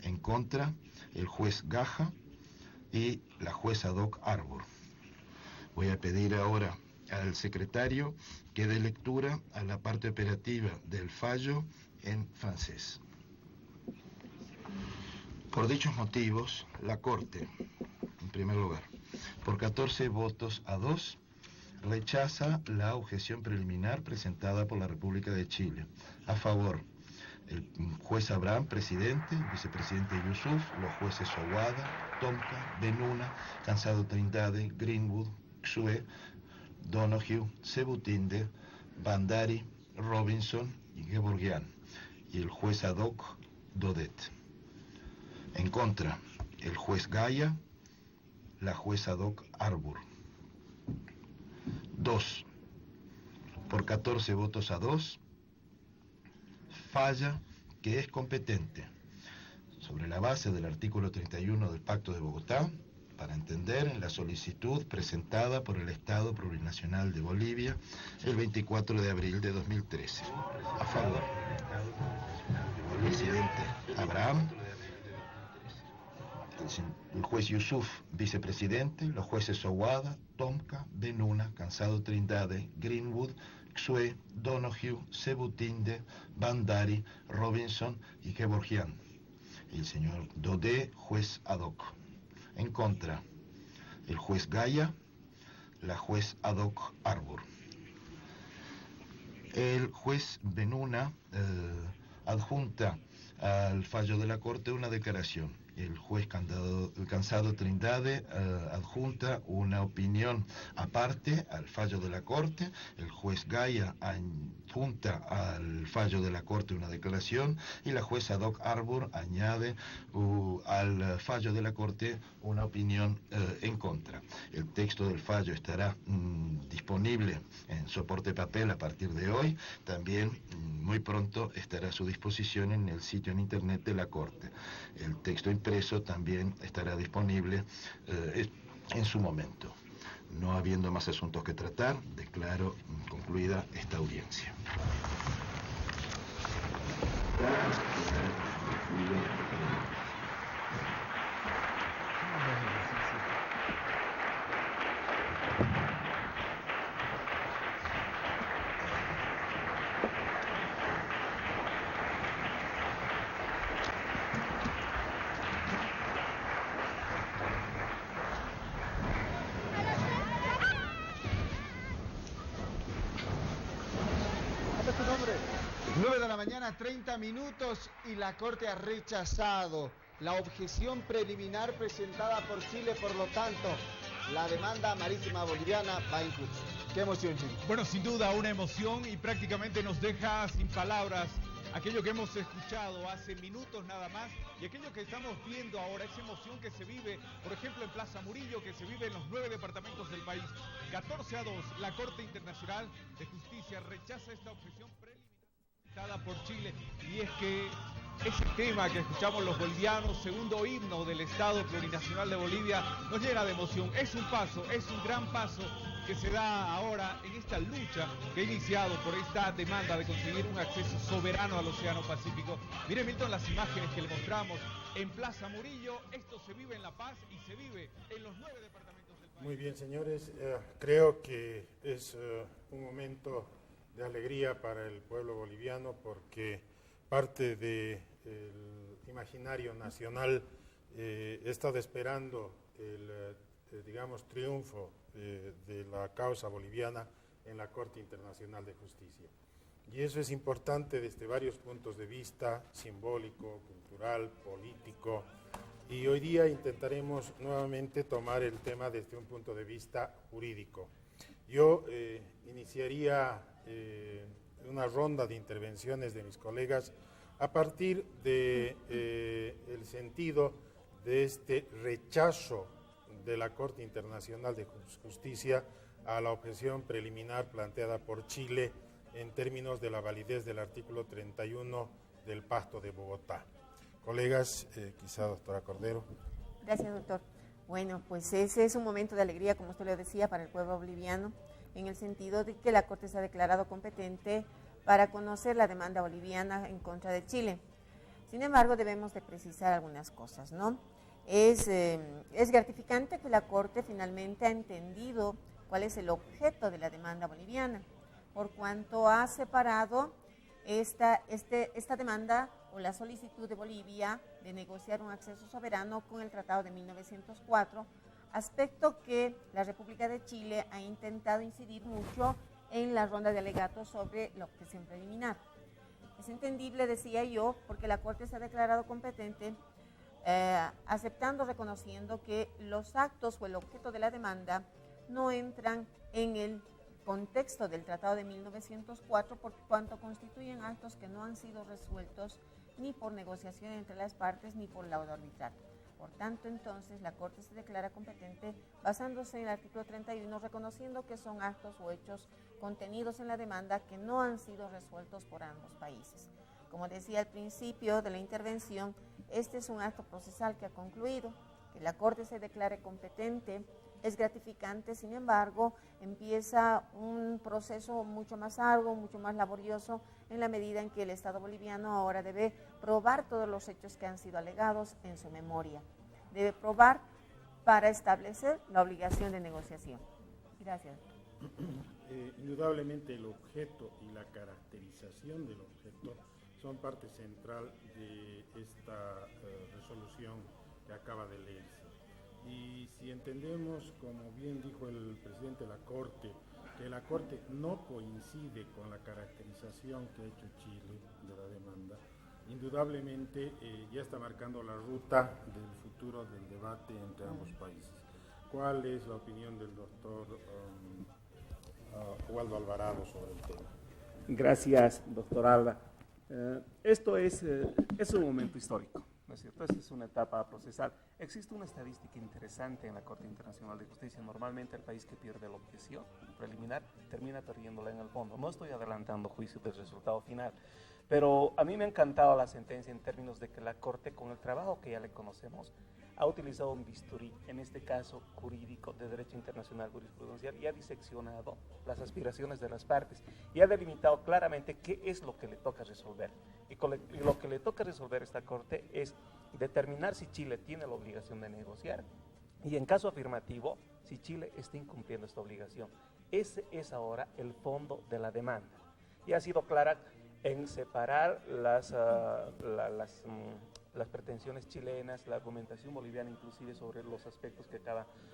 En contra, el juez Gaja y la juez ad hoc Arbor. Voy a pedir ahora al secretario que dé lectura a la parte operativa del fallo en francés. Por dichos motivos, la Corte, en primer lugar, por 14 votos a 2, rechaza la objeción preliminar presentada por la República de Chile. A favor, el juez Abraham, presidente, el vicepresidente Yusuf, los jueces Owada, Tomka, Benuna, Cansado Trindade, Greenwood, Xue, Donoghue, Sebutinde, Bandari, Robinson y Gevorgian, y el juez ad hoc Dodet. En contra, el juez Gaya, la jueza ad hoc Arbor. 2. Por 14 votos a 2, falla que es competente, sobre la base del artículo 31 del Pacto de Bogotá, para entender en la solicitud presentada por el Estado Plurinacional de Bolivia el 24 de abril de 2013. A favor, el presidente Abraham, el juez Yusuf, vicepresidente, los jueces Owada, Tomka, Benuna, Cansado Trindade, Greenwood, Xue, Donoghue, Sebutinde, Bandari, Robinson y Gevorgian. Y el señor Dodé, juez ad hoc. En contra, el juez Gaya, la juez ad hoc Arbor. El juez Benuna adjunta al fallo de la Corte una declaración. El juez Cansado Trindade adjunta una opinión aparte al fallo de la Corte. El juez Gaya adjunta al fallo de la Corte una declaración y la jueza ad hoc Arbor añade al fallo de la Corte una opinión en contra. El texto del fallo estará disponible en soporte papel a partir de hoy. También muy pronto estará a su disposición en el sitio en internet de la Corte. El texto impreso también estará disponible en su momento. No habiendo más asuntos que tratar, declaro concluida esta audiencia. Mañana 30 minutos y la Corte ha rechazado la objeción preliminar presentada por Chile, por lo tanto, la demanda marítima boliviana va en curso. ¿Qué emoción, Chile? Bueno, sin duda una emoción y prácticamente nos deja sin palabras aquello que hemos escuchado hace minutos nada más y aquello que estamos viendo ahora, esa emoción que se vive, por ejemplo, en Plaza Murillo, que se vive en los 9 departamentos del país. 14-2, la Corte Internacional de Justicia rechaza esta objeción preliminar por Chile, y es que ese tema que escuchamos los bolivianos, segundo himno del Estado Plurinacional de Bolivia, nos llena de emoción. Es un paso, es un gran paso que se da ahora en esta lucha que ha iniciado por esta demanda de conseguir un acceso soberano al Océano Pacífico. Mire, Milton, las imágenes que le mostramos en Plaza Murillo. Esto se vive en La Paz y se vive en los 9 departamentos del país. Muy bien, señores, creo que es un momento de alegría para el pueblo boliviano, porque parte del imaginario nacional he estado esperando el, digamos, triunfo de la causa boliviana en la Corte Internacional de Justicia. Y eso es importante desde varios puntos de vista, simbólico, cultural, político, y hoy día intentaremos nuevamente tomar el tema desde un punto de vista jurídico. Yo iniciaría una ronda de intervenciones de mis colegas a partir de el sentido de este rechazo de la Corte Internacional de Justicia a la objeción preliminar planteada por Chile en términos de la validez del artículo 31 del Pacto de Bogotá. Colegas, quizá doctora Cordero. Gracias, doctor. Bueno, pues ese es un momento de alegría, como usted lo decía, para el pueblo boliviano, en el sentido de que la Corte se ha declarado competente para conocer la demanda boliviana en contra de Chile. Sin embargo, debemos de precisar algunas cosas, ¿no? Es gratificante que la Corte finalmente ha entendido cuál es el objeto de la demanda boliviana, por cuanto ha separado esta demanda o la solicitud de Bolivia de negociar un acceso soberano con el Tratado de 1904, aspecto que la República de Chile ha intentado incidir mucho en la ronda de alegatos sobre la objeción preliminar. Es entendible, decía yo, porque la Corte se ha declarado competente aceptando, reconociendo que los actos o el objeto de la demanda no entran en el contexto del Tratado de 1904 por cuanto constituyen actos que no han sido resueltos ni por negociación entre las partes ni por laudo arbitral. Por tanto, entonces, la Corte se declara competente basándose en el artículo 31, reconociendo que son actos o hechos contenidos en la demanda que no han sido resueltos por ambos países. Como decía al principio de la intervención, este es un acto procesal que ha concluido. Que la Corte se declare competente es gratificante, sin embargo, empieza un proceso mucho más arduo, mucho más laborioso, en la medida en que el Estado boliviano ahora debe probar todos los hechos que han sido alegados en su memoria. Debe probar para establecer la obligación de negociación. Gracias. Indudablemente el objeto y la caracterización del objeto son parte central de esta resolución que acaba de leerse. Y si entendemos, como bien dijo el presidente de la Corte, que la Corte no coincide con la caracterización que ha hecho Chile de la demanda, indudablemente ya está marcando la ruta del futuro del debate entre ambos países. ¿Cuál es la opinión del doctor Waldo Alvarado sobre el tema? Gracias, doctor Alba. Esto es un momento histórico, ¿no es cierto? Esta es una etapa procesal. Existe una estadística interesante en la Corte Internacional de Justicia. Normalmente el país que pierde la objeción preliminar termina perdiéndola en el fondo. No estoy adelantando juicio del resultado final, pero a mí me ha encantado la sentencia en términos de que la Corte, con el trabajo que ya le conocemos, ha utilizado un bisturí, en este caso jurídico, de derecho internacional jurisprudencial, y ha diseccionado las aspiraciones de las partes y ha delimitado claramente qué es lo que le toca resolver. Y lo que le toca resolver a esta Corte es determinar si Chile tiene la obligación de negociar y, en caso afirmativo, si Chile está incumpliendo esta obligación. Ese es ahora el fondo de la demanda. Y ha sido clara en separar las pretensiones chilenas, la argumentación boliviana, inclusive sobre los aspectos que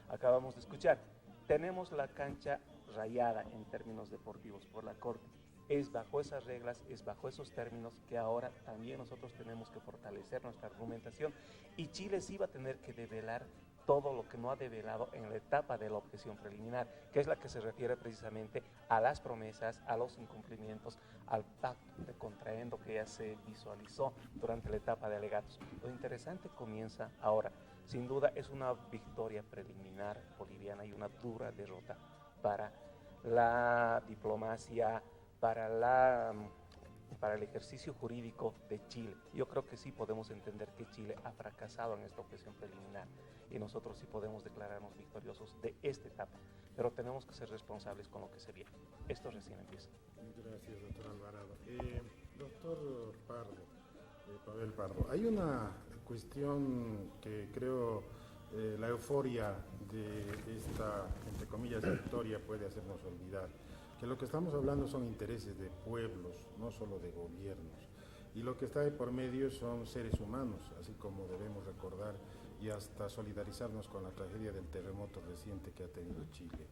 acabamos de escuchar. Tenemos la cancha rayada en términos deportivos por la Corte. Es bajo esas reglas, es bajo esos términos que ahora también nosotros tenemos que fortalecer nuestra argumentación, y Chile sí va a tener que develar todo lo que no ha develado en la etapa de la objeción preliminar, que es la que se refiere precisamente a las promesas, a los incumplimientos, al pacto de contraendo que ya se visualizó durante la etapa de alegatos. Lo interesante comienza ahora. Sin duda es una victoria preliminar boliviana y una dura derrota para la diplomacia, para el ejercicio jurídico de Chile. Yo creo que sí podemos entender que Chile ha fracasado en esta objeción preliminar y nosotros sí podemos declararnos victoriosos de esta etapa, pero tenemos que ser responsables con lo que se viene. Esto recién empieza. Gracias, doctor Alvarado. Doctor Pardo, Pavel Pardo, hay una cuestión que creo la euforia de esta, entre comillas, victoria puede hacernos olvidar, que lo que estamos hablando son intereses de pueblos, no solo de gobiernos, y lo que está de por medio son seres humanos, así como debemos recordar y hasta solidarizarnos con la tragedia del terremoto reciente que ha tenido Chile,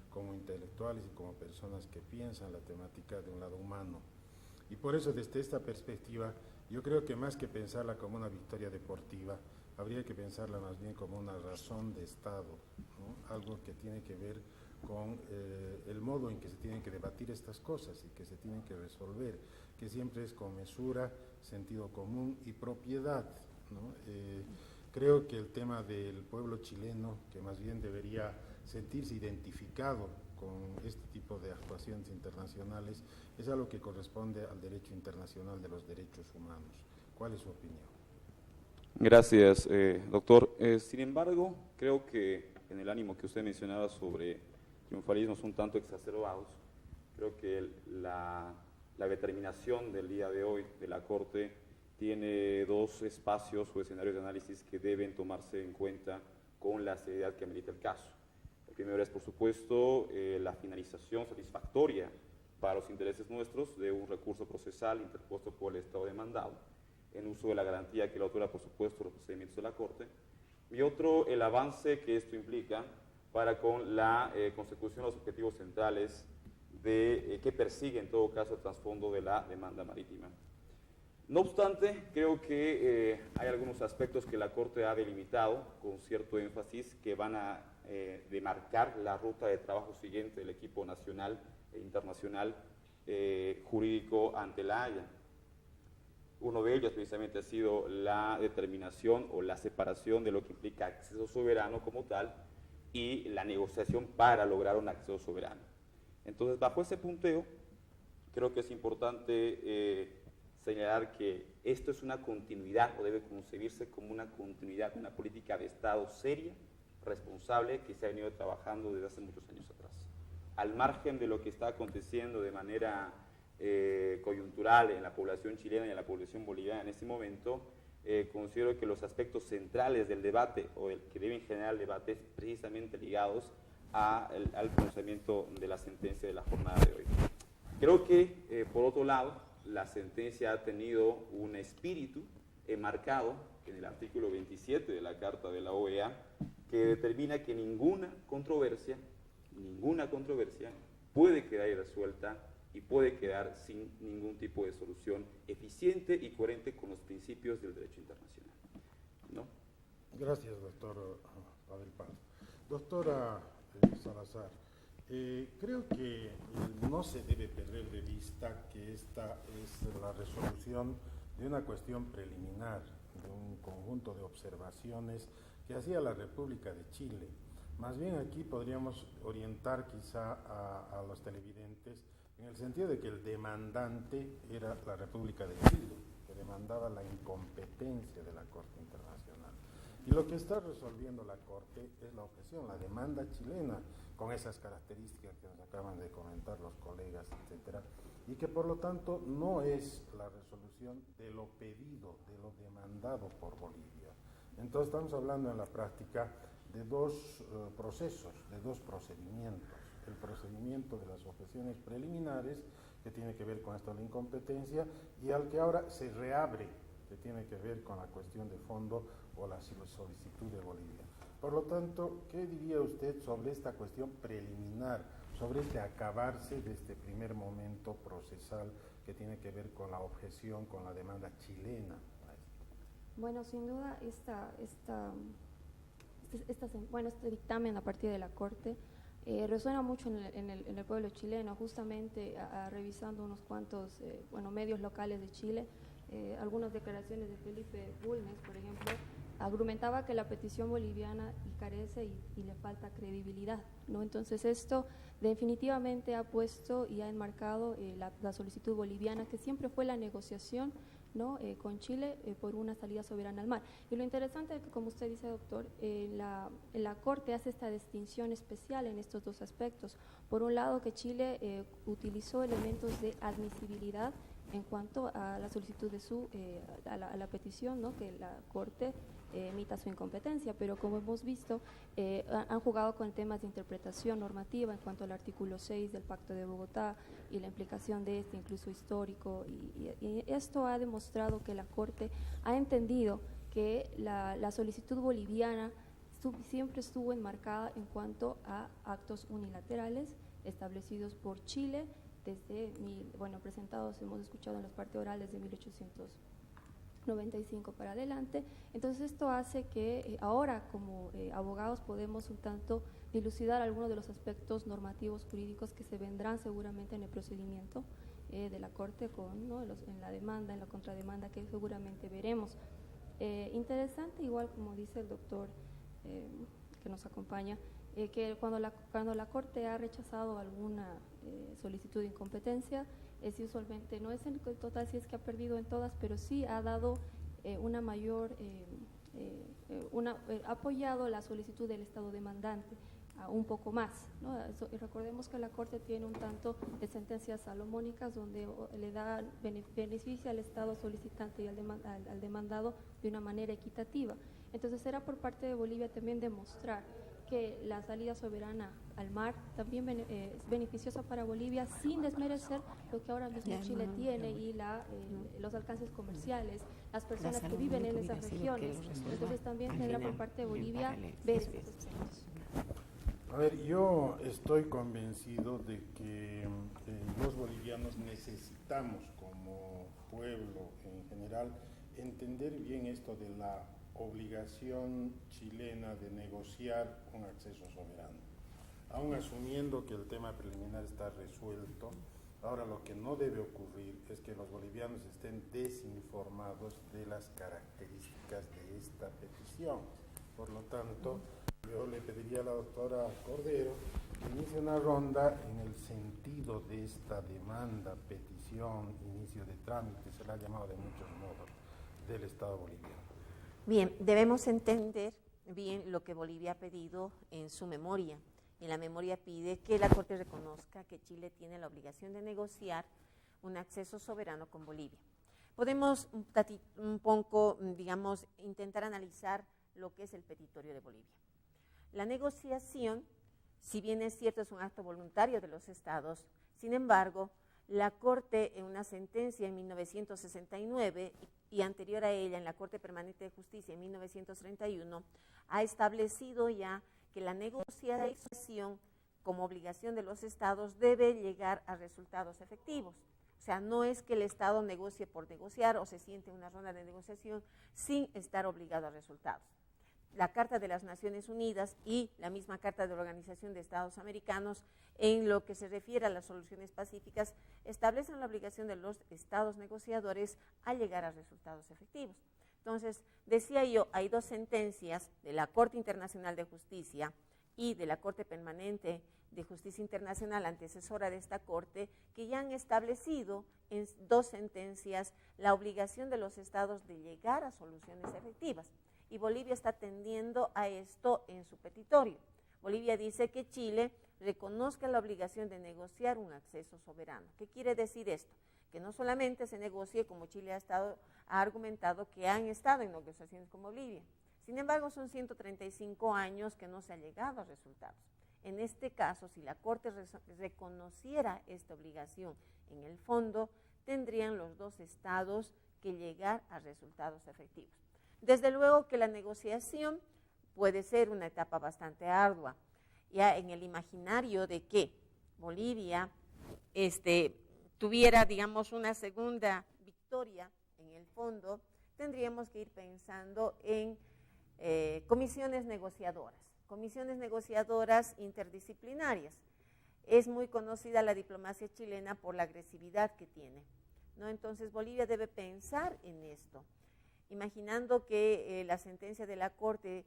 como intelectuales y como personas que piensan la temática de un lado humano. Y por eso, desde esta perspectiva, yo creo que más que pensarla como una victoria deportiva, habría que pensarla más bien como una razón de Estado, ¿no? Algo que tiene que ver con el modo en que se tienen que debatir estas cosas y que se tienen que resolver, que siempre es con mesura, sentido común y propiedad, ¿no? Creo que el tema del pueblo chileno, que más bien debería sentirse identificado con este tipo de actuaciones internacionales, es algo que corresponde al derecho internacional de los derechos humanos. ¿Cuál es su opinión? Gracias, doctor. Sin embargo, creo que en el ánimo que usted mencionaba sobre triunfalismos un tanto exacerbados, creo que la determinación del día de hoy de la Corte tiene dos espacios o escenarios de análisis que deben tomarse en cuenta con la seriedad que amerita el caso. El primero es, por supuesto, la finalización satisfactoria para los intereses nuestros de un recurso procesal interpuesto por el Estado demandado, en uso de la garantía que la autora, por supuesto, los procedimientos de la Corte, y otro, el avance que esto implica para con la consecución de los objetivos centrales que persigue, en todo caso, el trasfondo de la demanda marítima. No obstante, creo que hay algunos aspectos que la Corte ha delimitado con cierto énfasis que van a demarcar la ruta de trabajo siguiente del equipo nacional e internacional jurídico ante la Haya. Uno de ellos precisamente ha sido la determinación o la separación de lo que implica acceso soberano como tal y la negociación para lograr un acceso soberano. Entonces, bajo ese punteo, creo que es importante señalar que esto es una continuidad o debe concebirse como una continuidad de una política de Estado seria, responsable, que se ha venido trabajando desde hace muchos años atrás. Al margen de lo que está aconteciendo de manera coyuntural en la población chilena y en la población boliviana en este momento, considero que los aspectos centrales del debate o que deben generar el debate es precisamente ligados al pronunciamiento de la sentencia de la jornada de hoy. Creo que, por otro lado, la sentencia ha tenido un espíritu enmarcado en el artículo 27 de la Carta de la OEA, que determina que ninguna controversia puede quedar irresuelta y puede quedar sin ningún tipo de solución eficiente y coherente con los principios del derecho internacional, ¿no? Gracias, doctor Pavel Pardo. Doctora Salazar, creo que no se debe perder de vista que esta es la resolución de una cuestión preliminar, de un conjunto de observaciones que hacía la República de Chile. Más bien aquí podríamos orientar quizá a los televidentes en el sentido de que el demandante era la República de Chile, que demandaba la incompetencia de la Corte Internacional. Y lo que está resolviendo la Corte es la objeción, la demanda chilena, con esas características que nos acaban de comentar los colegas, etcétera, y que por lo tanto no es la resolución de lo pedido, de lo demandado por Bolivia. Entonces estamos hablando en la práctica de dos procesos, de dos procedimientos. El procedimiento de las objeciones preliminares, que tiene que ver con esto de la incompetencia, y al que ahora se reabre, que tiene que ver con la cuestión de fondo o la solicitud de Bolivia. Por lo tanto, ¿qué diría usted sobre esta cuestión preliminar, sobre este acabarse de este primer momento procesal que tiene que ver con la objeción, con la demanda chilena. Bueno, sin duda este dictamen a partir de la Corte resuena mucho en el pueblo chileno, justamente revisando unos cuantos medios locales de Chile, algunas declaraciones de Felipe Bulnes, por ejemplo, argumentaba que la petición boliviana carece y le falta credibilidad, ¿no? Entonces esto definitivamente ha puesto y ha enmarcado la solicitud boliviana, que siempre fue la negociación, ¿no? Con Chile por una salida soberana al mar. Y lo interesante es que, como usted dice, doctor, la Corte hace esta distinción especial en estos dos aspectos. Por un lado, que Chile utilizó elementos de admisibilidad en cuanto a la solicitud de a la petición, ¿no? Que la Corte emita su incompetencia, pero como hemos visto, han jugado con temas de interpretación normativa en cuanto al artículo 6 del Pacto de Bogotá y la implicación de este, incluso histórico, y esto ha demostrado que la Corte ha entendido que la solicitud boliviana siempre estuvo enmarcada en cuanto a actos unilaterales establecidos por Chile desde, presentados, hemos escuchado en las partes orales de 1895 para adelante. Entonces esto hace que ahora como abogados podemos un tanto dilucidar algunos de los aspectos normativos jurídicos que se vendrán seguramente en el procedimiento de la Corte en la demanda, en la contrademanda, que seguramente veremos. Interesante, igual como dice el doctor que nos acompaña, que cuando la Corte ha rechazado alguna solicitud de incompetencia, es usualmente, no es en total si es que ha perdido en todas, pero sí ha dado una mayor, ha apoyado la solicitud del Estado demandante un poco más, ¿no? Y recordemos que la Corte tiene un tanto de sentencias salomónicas donde le da beneficio al Estado solicitante y al demandado de una manera equitativa. Entonces era por parte de Bolivia también demostrar que la salida soberana al mar también es beneficiosa para Bolivia, sin desmerecer lo que ahora mismo Chile tiene y los alcances comerciales, las personas que viven en esas regiones. Entonces también tendrá por parte de Bolivia ver estos aspectos. A ver, yo estoy convencido de que los bolivianos necesitamos como pueblo en general entender bien esto de la obligación chilena de negociar un acceso soberano. Aún asumiendo que el tema preliminar está resuelto, ahora lo que no debe ocurrir es que los bolivianos estén desinformados de las características de esta petición. Por lo tanto, yo le pediría a la doctora Cordero que inicie una ronda en el sentido de esta demanda, petición, inicio de trámite, se la ha llamado de muchos modos, del Estado boliviano. Bien, debemos entender bien lo que Bolivia ha pedido en su memoria. En la memoria pide que la Corte reconozca que Chile tiene la obligación de negociar un acceso soberano con Bolivia. Podemos un poco, digamos, intentar analizar lo que es el petitorio de Bolivia. La negociación, si bien es cierto, es un acto voluntario de los estados, sin embargo, la Corte en una sentencia en 1969 y anterior a ella en la Corte Permanente de Justicia en 1931 ha establecido ya que la negociación como obligación de los estados debe llegar a resultados efectivos. O sea, no es que el Estado negocie por negociar o se siente en una ronda de negociación sin estar obligado a resultados. La Carta de las Naciones Unidas y la misma Carta de la Organización de Estados Americanos, en lo que se refiere a las soluciones pacíficas, establecen la obligación de los estados negociadores a llegar a resultados efectivos. Entonces, decía yo, hay dos sentencias de la Corte Internacional de Justicia y de la Corte Permanente de Justicia Internacional, antecesora de esta Corte, que ya han establecido en dos sentencias la obligación de los estados de llegar a soluciones efectivas. Y Bolivia está atendiendo a esto en su petitorio. Bolivia dice que Chile reconozca la obligación de negociar un acceso soberano. ¿Qué quiere decir esto? Que no solamente se negocie, como Chile ha argumentado que han estado en negociaciones con Bolivia. Sin embargo, son 135 años que no se ha llegado a resultados. En este caso, si la Corte reconociera esta obligación en el fondo, tendrían los dos estados que llegar a resultados efectivos. Desde luego que la negociación puede ser una etapa bastante ardua, ya en el imaginario de que Bolivia tuviera, digamos, una segunda victoria en el fondo, tendríamos que ir pensando en comisiones negociadoras interdisciplinarias. Es muy conocida la diplomacia chilena por la agresividad que tiene, ¿no? Entonces Bolivia debe pensar en esto, imaginando que la sentencia de la Corte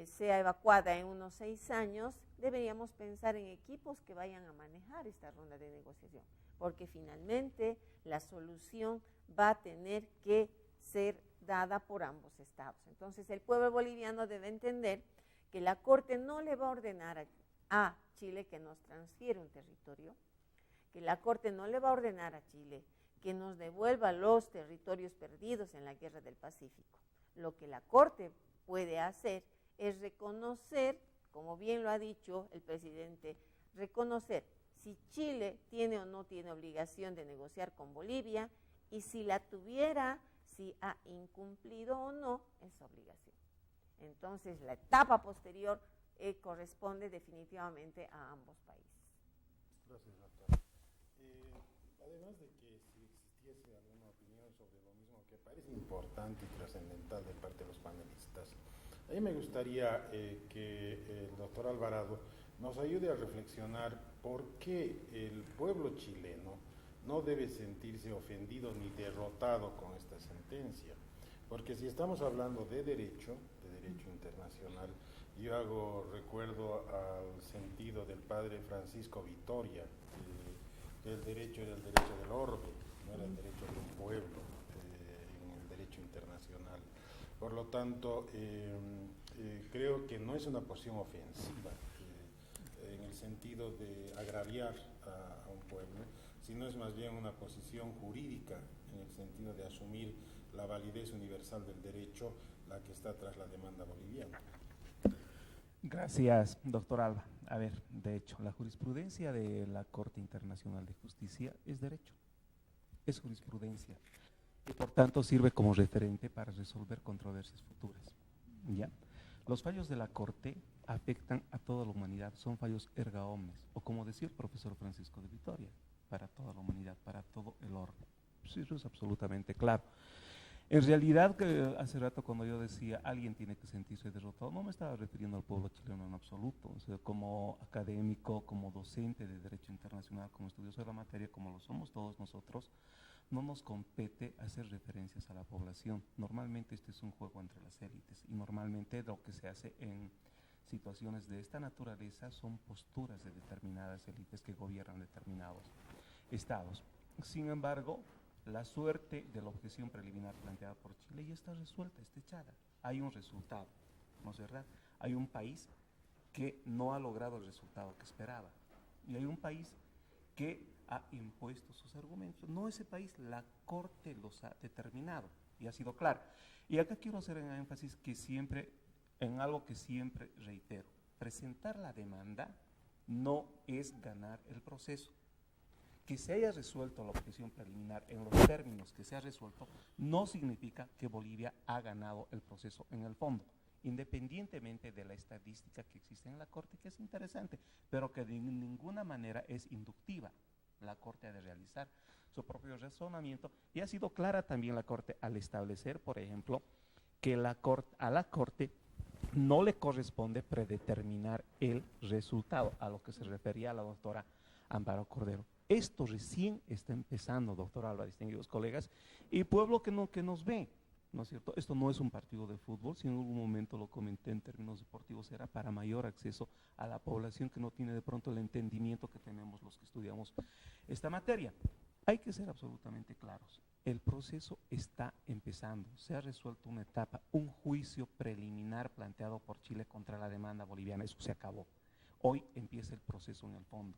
sea evacuada en unos 6 años, deberíamos pensar en equipos que vayan a manejar esta ronda de negociación, porque finalmente la solución va a tener que ser dada por ambos estados. Entonces el pueblo boliviano debe entender que la Corte no le va a ordenar a Chile que nos transfiera un territorio, que la Corte no le va a ordenar a Chile que nos devuelva los territorios perdidos en la Guerra del Pacífico. Lo que la Corte puede hacer es reconocer, como bien lo ha dicho el presidente, reconocer si Chile tiene o no tiene obligación de negociar con Bolivia y si la tuviera, si ha incumplido o no esa obligación. Entonces, la etapa posterior corresponde definitivamente a ambos países. Gracias, doctora. Además de que si existiese alguna opinión sobre lo mismo que parece importante y trascendental de parte de los panelistas, a mí me gustaría que el doctor Alvarado nos ayude a reflexionar por qué el pueblo chileno no debe sentirse ofendido ni derrotado con esta sentencia. Porque si estamos hablando de derecho internacional, yo hago recuerdo al sentido del padre Francisco Vitoria, que el derecho era el derecho del orbe, no era el derecho de un pueblo en el derecho internacional. Por lo tanto, creo que no es una posición ofensiva en el sentido de agraviar a un pueblo, sino es más bien una posición jurídica en el sentido de asumir la validez universal del derecho, la que está tras la demanda boliviana. Gracias, doctor Alba. A ver, de hecho, la jurisprudencia de la Corte Internacional de Justicia es derecho, es jurisprudencia, y por tanto sirve como referente para resolver controversias futuras. ¿Ya? Los fallos de la Corte afectan a toda la humanidad, son fallos erga omnes, o como decía el profesor Francisco de Vitoria, para toda la humanidad, para todo el orden. Pues eso es absolutamente claro. En realidad, que hace rato cuando yo decía alguien tiene que sentirse derrotado, no me estaba refiriendo al pueblo chileno en absoluto. O sea, como académico, como docente de Derecho Internacional, como estudioso de la materia, como lo somos todos nosotros, no nos compete hacer referencias a la población. Normalmente este es un juego entre las élites y normalmente lo que se hace en situaciones de esta naturaleza son posturas de determinadas élites que gobiernan determinados estados. Sin embargo, la suerte de la objeción preliminar planteada por Chile ya está resuelta, está echada. Hay un resultado, ¿no es verdad? Hay un país que no ha logrado el resultado que esperaba. Y hay un país que ha impuesto sus argumentos. No ese país, la Corte los ha determinado y ha sido claro. Y acá quiero hacer un énfasis que siempre, en algo que siempre reitero. Presentar la demanda no es ganar el proceso. Que se haya resuelto la objeción preliminar en los términos que se ha resuelto no significa que Bolivia ha ganado el proceso en el fondo, independientemente de la estadística que existe en la Corte, que es interesante, pero que de ninguna manera es inductiva. La Corte ha de realizar su propio razonamiento y ha sido clara también la Corte al establecer, por ejemplo, que a la Corte no le corresponde predeterminar el resultado, a lo que se refería la doctora Amparo Cordero. Esto recién está empezando, doctor Alba, distinguidos colegas, y pueblo que nos ve, ¿no es cierto? Esto no es un partido de fútbol, si en algún momento lo comenté en términos deportivos, era para mayor acceso a la población que no tiene de pronto el entendimiento que tenemos los que estudiamos esta materia. Hay que ser absolutamente claros, el proceso está empezando, se ha resuelto una etapa, un juicio preliminar planteado por Chile contra la demanda boliviana, eso se acabó. Hoy empieza el proceso en el fondo.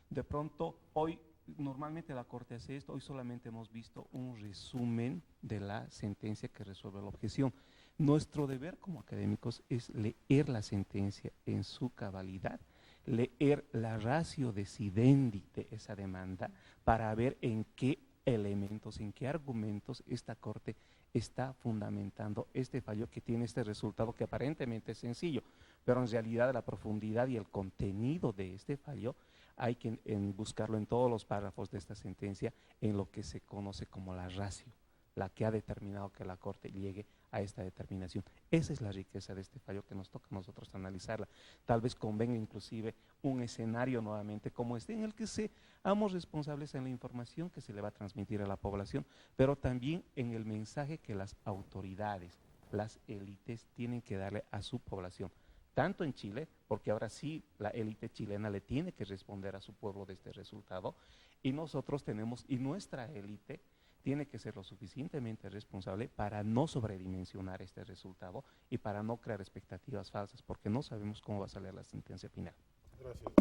De pronto, hoy, normalmente la Corte hace esto, hoy solamente hemos visto un resumen de la sentencia que resuelve la objeción. Nuestro deber como académicos es leer la sentencia en su cabalidad, leer la ratio decidendi de esa demanda para ver en qué elementos, en qué argumentos esta Corte está fundamentando este fallo que tiene este resultado que aparentemente es sencillo, pero en realidad la profundidad y el contenido de este fallo hay que buscarlo en todos los párrafos de esta sentencia, en lo que se conoce como la ratio, la que ha determinado que la Corte llegue a esta determinación. Esa es la riqueza de este fallo que nos toca a nosotros analizarla. Tal vez convenga inclusive un escenario nuevamente como este, en el que seamos responsables en la información que se le va a transmitir a la población, pero también en el mensaje que las autoridades, las élites tienen que darle a su población, tanto en Chile, porque ahora sí la élite chilena le tiene que responder a su pueblo de este resultado, y nosotros tenemos, y nuestra élite tiene que ser lo suficientemente responsable para no sobredimensionar este resultado y para no crear expectativas falsas, porque no sabemos cómo va a salir la sentencia final. Gracias,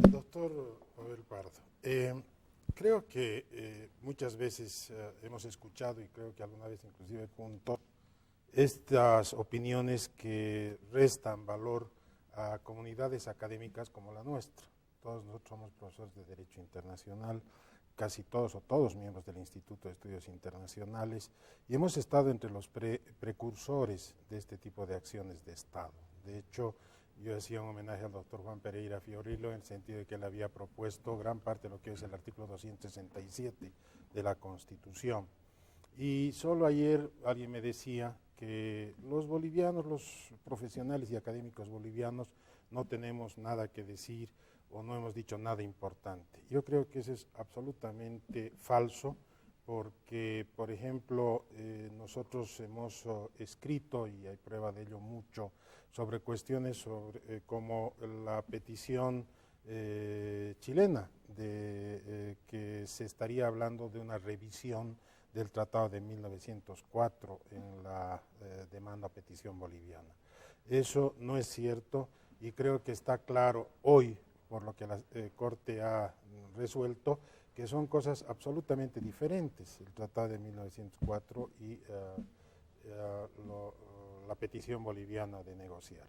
doctor Pavel Pardo. Creo que muchas veces hemos escuchado, y creo que alguna vez inclusive junto, estas opiniones que restan valor a comunidades académicas como la nuestra. Todos nosotros somos profesores de Derecho Internacional, casi todos o todos miembros del Instituto de Estudios Internacionales, y hemos estado entre los precursores de este tipo de acciones de Estado. De hecho, yo hacía un homenaje al doctor Juan Pereira Fiorillo en el sentido de que él había propuesto gran parte de lo que es el artículo 267 de la Constitución. Y solo ayer alguien me decía que los bolivianos, los profesionales y académicos bolivianos, no tenemos nada que decir o no hemos dicho nada importante. Yo creo que eso es absolutamente falso, porque, por ejemplo, nosotros hemos escrito, y hay prueba de ello mucho, sobre cuestiones como la petición chilena, de que se estaría hablando de una revisión del Tratado de 1904 en la demanda petición boliviana. Eso no es cierto, y creo que está claro hoy, por lo que la Corte ha resuelto, que son cosas absolutamente diferentes, el Tratado de 1904 y la petición boliviana de negociar.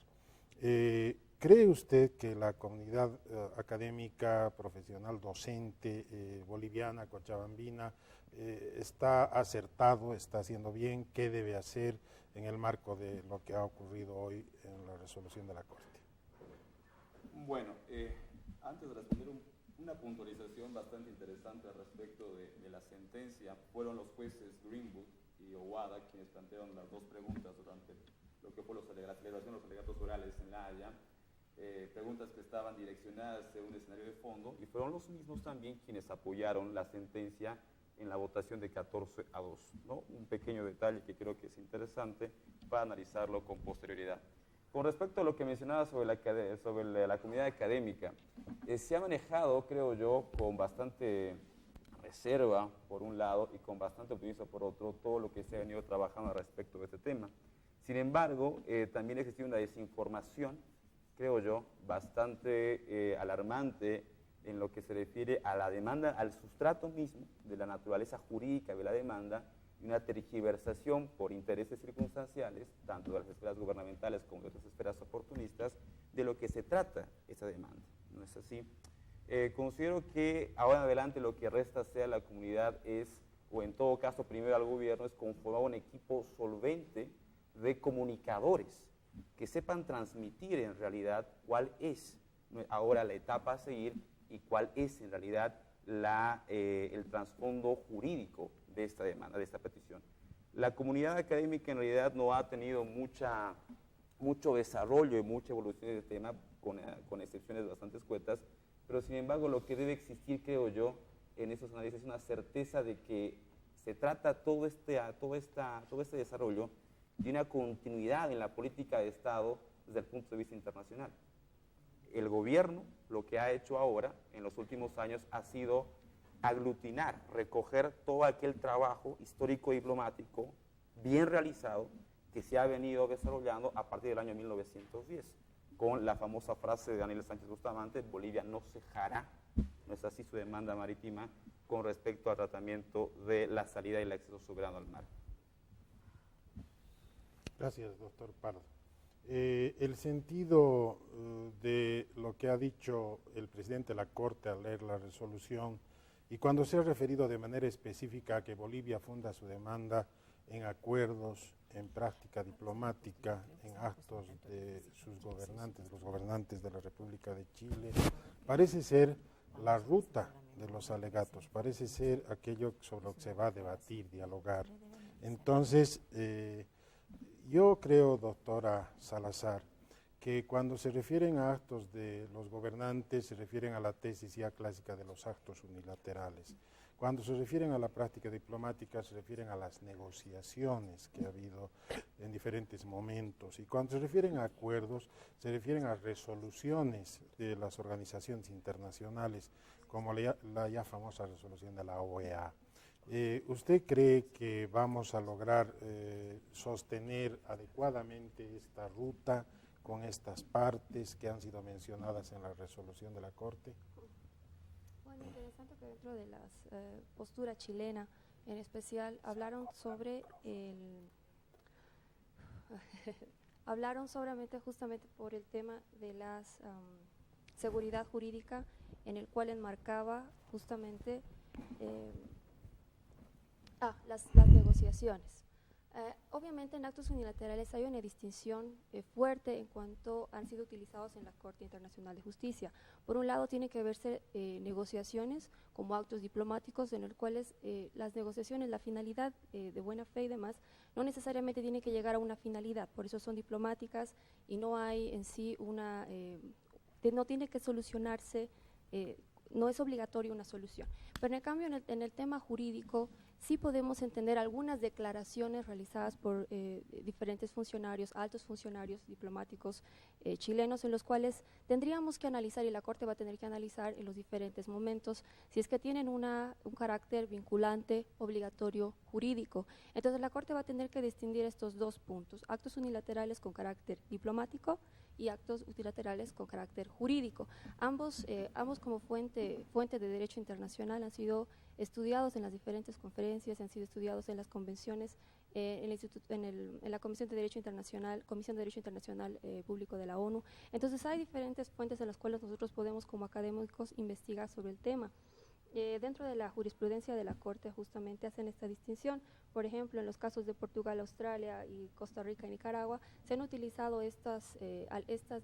¿Cree usted que la comunidad académica, profesional, docente boliviana, cochabambina, está acertado, está haciendo bien? ¿Qué debe hacer en el marco de lo que ha ocurrido hoy en la resolución de la Corte? Bueno, antes de responder una puntualización bastante interesante al respecto de la sentencia, fueron los jueces Greenwood y Owada quienes plantearon las dos preguntas durante lo que fue la celebración de los alegatos orales en La Haya, preguntas que estaban direccionadas a un escenario de fondo, y fueron los mismos también quienes apoyaron la sentencia en la votación de 14-2, ¿no? Un pequeño detalle que creo que es interesante para analizarlo con posterioridad. Con respecto a lo que mencionaba sobre la comunidad académica, se ha manejado, creo yo, con bastante reserva, por un lado, y con bastante optimismo, por otro, todo lo que se ha venido trabajando al respecto de este tema. Sin embargo, también existe una desinformación, creo yo, bastante alarmante en lo que se refiere a la demanda, al sustrato mismo de la naturaleza jurídica de la demanda, y una tergiversación por intereses circunstanciales, tanto de las esferas gubernamentales como de otras esferas oportunistas, de lo que se trata esa demanda. ¿No es así? Considero que ahora en adelante lo que resta sea la comunidad es, o en todo caso primero al gobierno, es conformar un equipo solvente de comunicadores que sepan transmitir en realidad cuál es ahora la etapa a seguir y cuál es en realidad el trasfondo jurídico de esta demanda, de esta petición. La comunidad académica en realidad no ha tenido mucho desarrollo y mucha evolución de este tema, con excepciones bastante escuetas, pero sin embargo lo que debe existir, creo yo, en esos análisis es una certeza de que se trata todo este desarrollo de una continuidad en la política de Estado desde el punto de vista internacional. El gobierno lo que ha hecho ahora, en los últimos años, ha sido aglutinar, recoger todo aquel trabajo histórico y diplomático bien realizado que se ha venido desarrollando a partir del año 1910, con la famosa frase de Daniel Sánchez Bustamante: Bolivia no cejará, no es así, su demanda marítima con respecto al tratamiento de la salida y el acceso soberano al mar. Gracias, doctor Pardo. El sentido de lo que ha dicho el presidente de la Corte al leer la resolución, y cuando se ha referido de manera específica a que Bolivia funda su demanda en acuerdos, en práctica diplomática, en actos de sus gobernantes, los gobernantes de la República de Chile, parece ser la ruta de los alegatos, parece ser aquello sobre lo que se va a debatir, dialogar. Entonces, yo creo, doctora Salazar, que cuando se refieren a actos de los gobernantes, se refieren a la tesis ya clásica de los actos unilaterales. Cuando se refieren a la práctica diplomática, se refieren a las negociaciones que ha habido en diferentes momentos. Y cuando se refieren a acuerdos, se refieren a resoluciones de las organizaciones internacionales, como la ya famosa resolución de la OEA. ¿Usted cree que vamos a lograr sostener adecuadamente esta ruta con estas partes que han sido mencionadas en la resolución de la Corte? Bueno, interesante que dentro de la postura chilena, en especial, hablaron sobre hablaron justamente por el tema de la seguridad jurídica, en el cual enmarcaba justamente las negociaciones. Obviamente en actos unilaterales hay una distinción fuerte en cuanto han sido utilizados en la Corte Internacional de Justicia. Por un lado tiene que verse negociaciones como actos diplomáticos en los cuales las negociaciones, la finalidad de buena fe y demás, no necesariamente tiene que llegar a una finalidad, por eso son diplomáticas y no hay en sí no tiene que solucionarse, no es obligatoria una solución. Pero en cambio en el tema jurídico sí podemos entender algunas declaraciones realizadas por diferentes funcionarios, altos funcionarios diplomáticos chilenos, en los cuales tendríamos que analizar, y la Corte va a tener que analizar en los diferentes momentos, si es que tienen un carácter vinculante, obligatorio, jurídico. Entonces la Corte va a tener que distinguir estos dos puntos, actos unilaterales con carácter diplomático y actos unilaterales con carácter jurídico. Ambos como fuente de derecho internacional han sido estudiados en las diferentes conferencias, han sido estudiados en las convenciones, en la Comisión de Derecho Internacional Público de la ONU. Entonces hay diferentes fuentes en las cuales nosotros podemos como académicos investigar sobre el tema. Dentro de la jurisprudencia de la Corte justamente hacen esta distinción. Por ejemplo, en los casos de Portugal, Australia y Costa Rica y Nicaragua, se han utilizado estas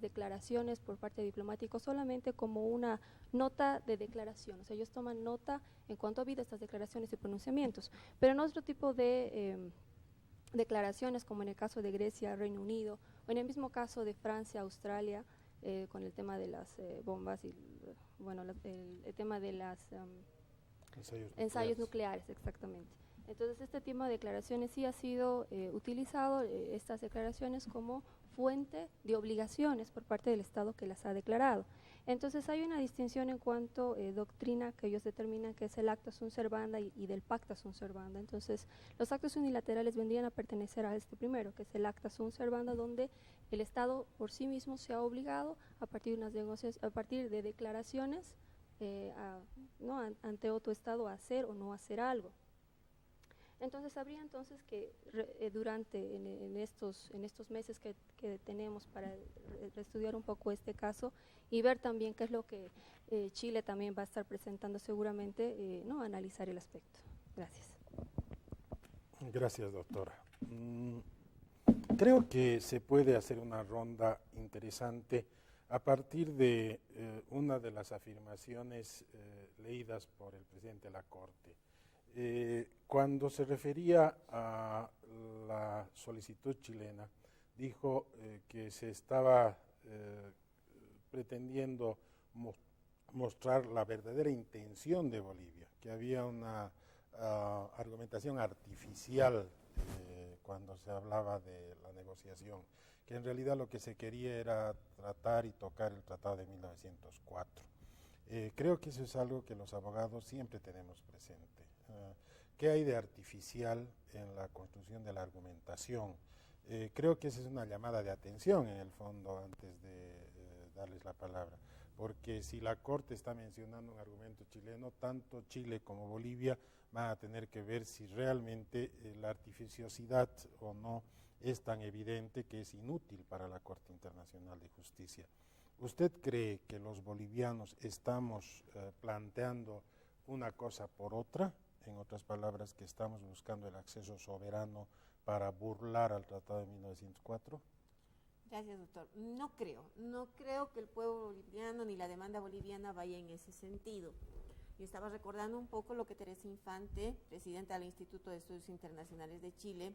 declaraciones por parte de diplomáticos solamente como una nota de declaración. O sea, ellos toman nota en cuanto ha habido estas declaraciones y pronunciamientos. Pero en otro tipo de declaraciones, como en el caso de Grecia, Reino Unido, o en el mismo caso de Francia, Australia, con el tema de las bombas y el tema de los ensayos nucleares, exactamente. Entonces este tipo de declaraciones sí ha sido utilizado, estas declaraciones como fuente de obligaciones por parte del Estado que las ha declarado. Entonces hay una distinción en cuanto doctrina que ellos determinan que es el acta sunt servanda y del pacta sunt servanda. Entonces los actos unilaterales vendrían a pertenecer a este primero, que es el acta sunt servanda, donde el Estado por sí mismo se ha obligado a partir de declaraciones ante otro Estado a hacer o no hacer algo. Entonces habría entonces que durante en estos meses que tenemos para estudiar un poco este caso y ver también qué es lo que Chile también va a estar presentando seguramente, analizar el aspecto. Gracias. Gracias, doctora. Creo que se puede hacer una ronda interesante a partir de una de las afirmaciones leídas por el presidente de la Corte. Cuando se refería a la solicitud chilena, dijo que se estaba pretendiendo mostrar la verdadera intención de Bolivia, que había una argumentación artificial cuando se hablaba de la negociación, que en realidad lo que se quería era tratar y tocar el Tratado de 1904. Creo que eso es algo que los abogados siempre tenemos presente. ¿Qué hay de artificial en la construcción de la argumentación? Creo que esa es una llamada de atención en el fondo antes de darles la palabra, porque si la Corte está mencionando un argumento chileno, tanto Chile como Bolivia van a tener que ver si realmente la artificiosidad o no es tan evidente que es inútil para la Corte Internacional de Justicia. ¿Usted cree que los bolivianos estamos planteando una cosa por otra? En otras palabras, que estamos buscando el acceso soberano para burlar al Tratado de 1904? Gracias, doctor. No creo que el pueblo boliviano ni la demanda boliviana vaya en ese sentido. Yo estaba recordando un poco lo que Teresa Infante, presidenta del Instituto de Estudios Internacionales de Chile,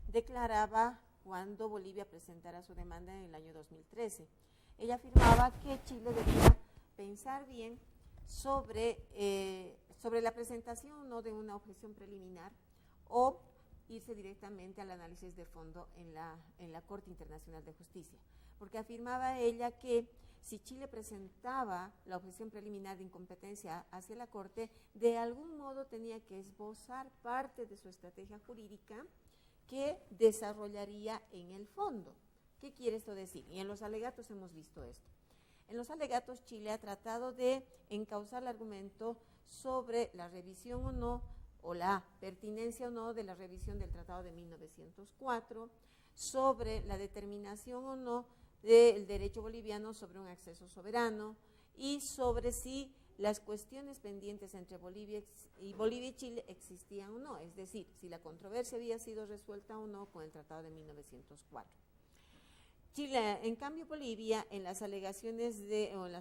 declaraba cuando Bolivia presentara su demanda en el año 2013. Ella afirmaba que Chile debía pensar bien sobre la presentación o no de una objeción preliminar o irse directamente al análisis de fondo en la Corte Internacional de Justicia, porque afirmaba ella que si Chile presentaba la objeción preliminar de incompetencia hacia la Corte, de algún modo tenía que esbozar parte de su estrategia jurídica que desarrollaría en el fondo. ¿Qué quiere esto decir? Y en los alegatos hemos visto esto. En los alegatos Chile ha tratado de encauzar el argumento sobre la revisión o no, o la pertinencia o no de la revisión del Tratado de 1904, sobre la determinación o no del derecho boliviano sobre un acceso soberano y sobre si las cuestiones pendientes entre Bolivia y Chile existían o no, es decir, si la controversia había sido resuelta o no con el Tratado de 1904. Chile, en cambio Bolivia, en las alegaciones sobre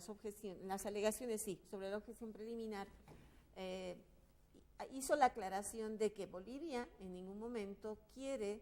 la objeción preliminar, hizo la aclaración de que Bolivia en ningún momento quiere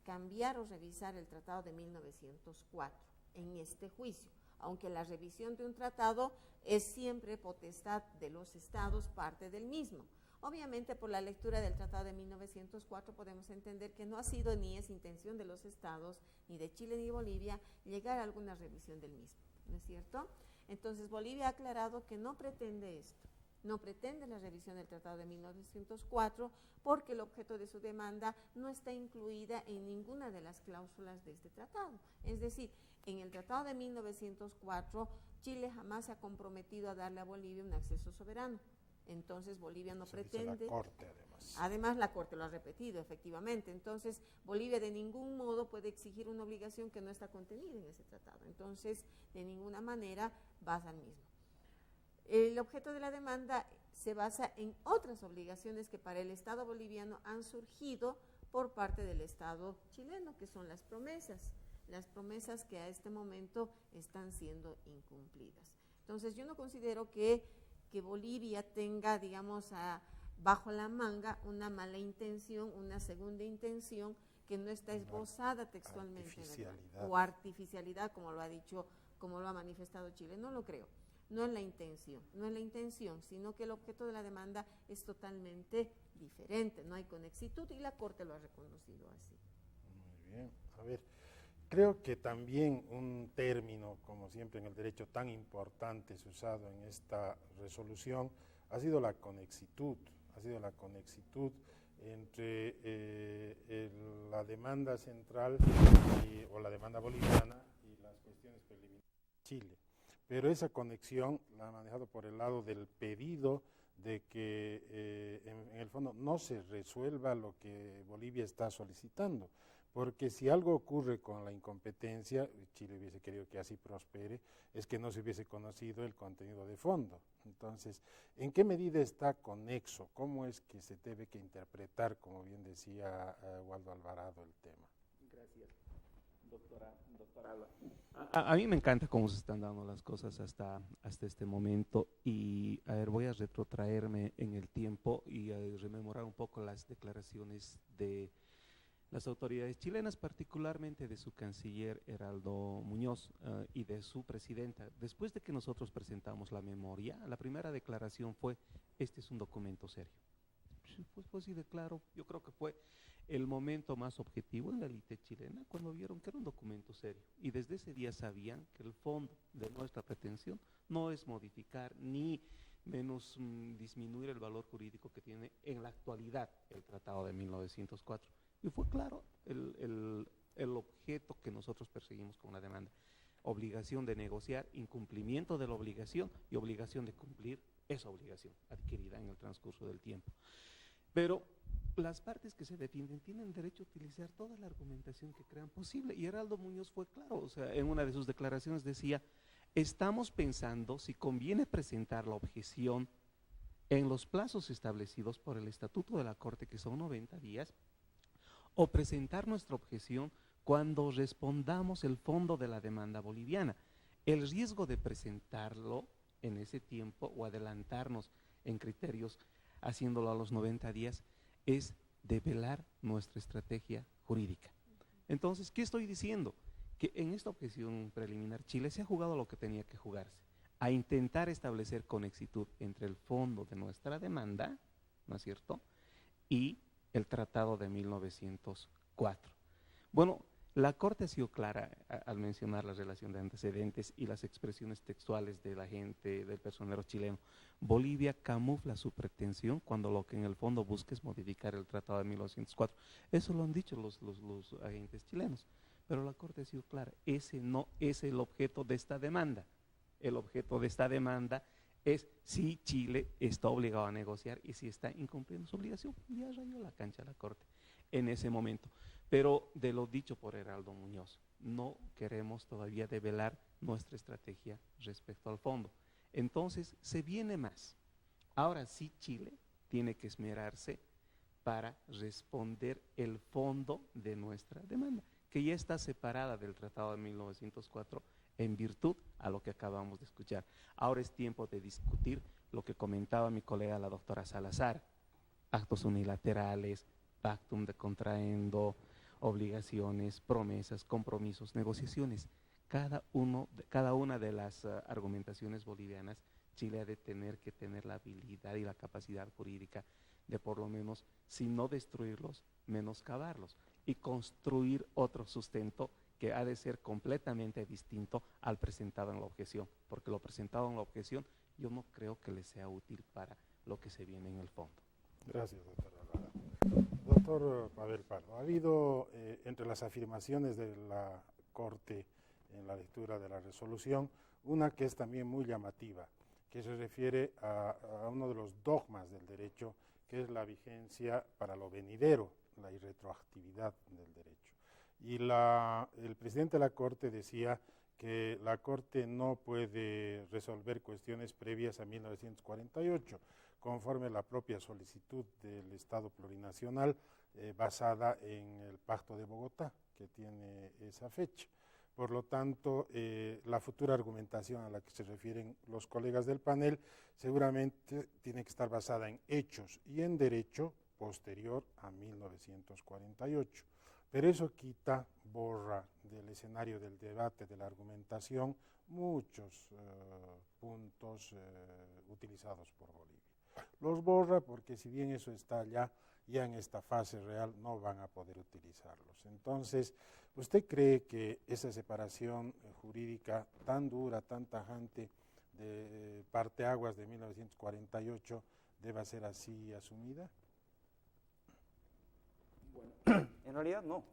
cambiar o revisar el Tratado de 1904 en este juicio, aunque la revisión de un tratado es siempre potestad de los estados, parte del mismo. Obviamente, por la lectura del Tratado de 1904 podemos entender que no ha sido ni es intención de los estados, ni de Chile ni de Bolivia, llegar a alguna revisión del mismo, ¿no es cierto? Entonces, Bolivia ha aclarado que no pretende esto. No pretende la revisión del Tratado de 1904 porque el objeto de su demanda no está incluida en ninguna de las cláusulas de este tratado. Es decir, en el Tratado de 1904, Chile jamás se ha comprometido a darle a Bolivia un acceso soberano. Entonces, Bolivia no pretende… La Corte, además. Además, la Corte lo ha repetido, efectivamente. Entonces, Bolivia de ningún modo puede exigir una obligación que no está contenida en ese tratado. Entonces, de ninguna manera basa al mismo. El objeto de la demanda se basa en otras obligaciones que para el Estado boliviano han surgido por parte del Estado chileno, que son las promesas que a este momento están siendo incumplidas. Entonces, yo no considero que Bolivia tenga, digamos, bajo la manga una mala intención, una segunda intención que no está esbozada textualmente, o artificialidad, como lo ha dicho, como lo ha manifestado Chile. No lo creo. No es la intención, sino que el objeto de la demanda es totalmente diferente, no hay conexitud y la Corte lo ha reconocido así. Muy bien, a ver, creo que también un término, como siempre en el derecho tan importante es usado en esta resolución, ha sido la conexitud entre la demanda central o la demanda boliviana y las cuestiones preliminares de Chile. Pero esa conexión la ha manejado por el lado del pedido de que en el fondo no se resuelva lo que Bolivia está solicitando, porque si algo ocurre con la incompetencia, Chile hubiese querido que así prospere, es que no se hubiese conocido el contenido de fondo. Entonces, ¿en qué medida está conexo? ¿Cómo es que se debe que interpretar, como bien decía Waldo Alvarado, el tema? Gracias, doctora Alba. A mí me encanta cómo se están dando las cosas hasta este momento y a ver, voy a retrotraerme en el tiempo y a rememorar un poco las declaraciones de las autoridades chilenas, particularmente de su canciller Heraldo Muñoz y de su presidenta. Después de que nosotros presentamos la memoria, la primera declaración fue: este es un documento serio. Pues sí, declaro, yo creo que fue el momento más objetivo en la élite chilena cuando vieron que era un documento serio. Y desde ese día sabían que el fondo de nuestra pretensión no es modificar ni menos disminuir el valor jurídico que tiene en la actualidad el Tratado de 1904. Y fue claro el objeto que nosotros perseguimos con la demanda: obligación de negociar, incumplimiento de la obligación y obligación de cumplir esa obligación adquirida en el transcurso del tiempo. Pero las partes que se defienden tienen derecho a utilizar toda la argumentación que crean posible, y Heraldo Muñoz fue claro, o sea, en una de sus declaraciones decía: estamos pensando si conviene presentar la objeción en los plazos establecidos por el Estatuto de la Corte, que son 90 días, o presentar nuestra objeción cuando respondamos el fondo de la demanda boliviana. El riesgo de presentarlo en ese tiempo o adelantarnos en criterios haciéndolo a los 90 días es develar nuestra estrategia jurídica. Entonces, ¿qué estoy diciendo? Que en esta objeción preliminar Chile se ha jugado lo que tenía que jugarse, a intentar establecer conexitud entre el fondo de nuestra demanda, ¿no es cierto?, y el Tratado de 1904. Bueno, la Corte ha sido clara al mencionar la relación de antecedentes y las expresiones textuales de la gente, del personero chileno. Bolivia camufla su pretensión cuando lo que en el fondo busca es modificar el Tratado de 1904. Eso lo han dicho los agentes chilenos, pero la Corte ha sido clara. Ese no es el objeto de esta demanda. El objeto de esta demanda es si Chile está obligado a negociar y si está incumpliendo su obligación. Ya rayó la cancha la Corte en ese momento. Pero de lo dicho por Heraldo Muñoz, no queremos todavía develar nuestra estrategia respecto al fondo. Entonces, se viene más. Ahora sí Chile tiene que esmerarse para responder el fondo de nuestra demanda, que ya está separada del Tratado de 1904 en virtud a lo que acabamos de escuchar. Ahora es tiempo de discutir lo que comentaba mi colega la doctora Salazar, actos unilaterales, pactum de contraendo, obligaciones, promesas, compromisos, negociaciones. Cada una de las argumentaciones bolivianas, Chile ha de tener que tener la habilidad y la capacidad jurídica de por lo menos, si no destruirlos, menoscabarlos y construir otro sustento que ha de ser completamente distinto al presentado en la objeción, porque lo presentado en la objeción yo no creo que le sea útil para lo que se viene en el fondo. Gracias, doctor Alvara. Doctor Pavel Pardo, ha habido entre las afirmaciones de la Corte en la lectura de la resolución, una que es también muy llamativa, que se refiere a uno de los dogmas del derecho, que es la vigencia para lo venidero, la irretroactividad del derecho. Y el presidente de la Corte decía que la Corte no puede resolver cuestiones previas a 1948, conforme a la propia solicitud del Estado plurinacional basada en el Pacto de Bogotá, que tiene esa fecha. Por lo tanto, la futura argumentación a la que se refieren los colegas del panel seguramente tiene que estar basada en hechos y en derecho posterior a 1948. Pero eso borra del escenario del debate, de la argumentación, muchos puntos utilizados por Bolivia. Los borra porque si bien eso está ya en esta fase real no van a poder utilizarlos. Entonces, ¿usted cree que esa separación jurídica tan dura, tan tajante de parteaguas de 1948 deba ser así asumida? Bueno, en realidad no.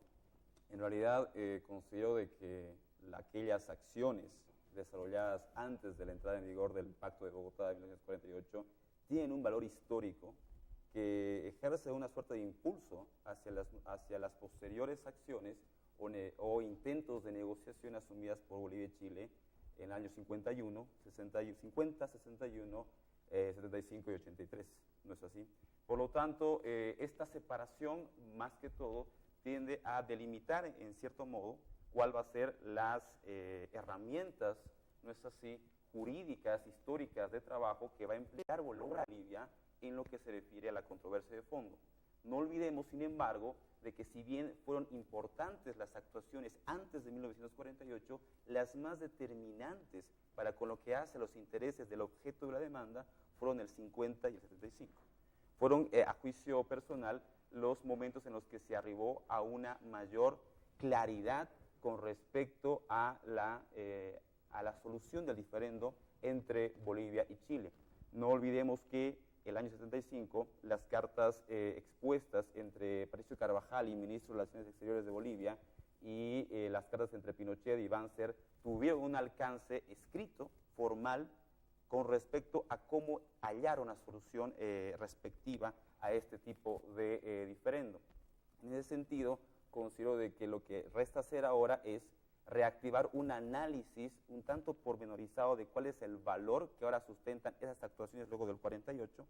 En realidad considero de que aquellas acciones desarrolladas antes de la entrada en vigor del Pacto de Bogotá de 1948 tienen un valor histórico que ejerce una suerte de impulso hacia las posteriores acciones o intentos de negociación asumidas por Bolivia y Chile en el año 51, 50, 61, 75 y 83, ¿no es así? Por lo tanto, esta separación, más que todo, tiende a delimitar, en cierto modo, cuál va a ser las herramientas, ¿no es así?, jurídicas, históricas de trabajo que va a emplear Bolivia en lo que se refiere a la controversia de fondo. No olvidemos, sin embargo, de que si bien fueron importantes las actuaciones antes de 1948, las más determinantes para con lo que hace a los intereses del objeto de la demanda fueron el 50 y el 75. Fueron, a juicio personal, los momentos en los que se arribó a una mayor claridad con respecto a la solución del diferendo entre Bolivia y Chile. No olvidemos que el año 75, las cartas expuestas entre Patricio Carvajal y ministro de Relaciones Exteriores de Bolivia y las cartas entre Pinochet y Banzer tuvieron un alcance escrito, formal, con respecto a cómo hallar una solución respectiva a este tipo de diferendo. En ese sentido, considero de que lo que resta hacer ahora es reactivar un análisis un tanto pormenorizado de cuál es el valor que ahora sustentan esas actuaciones luego del 48,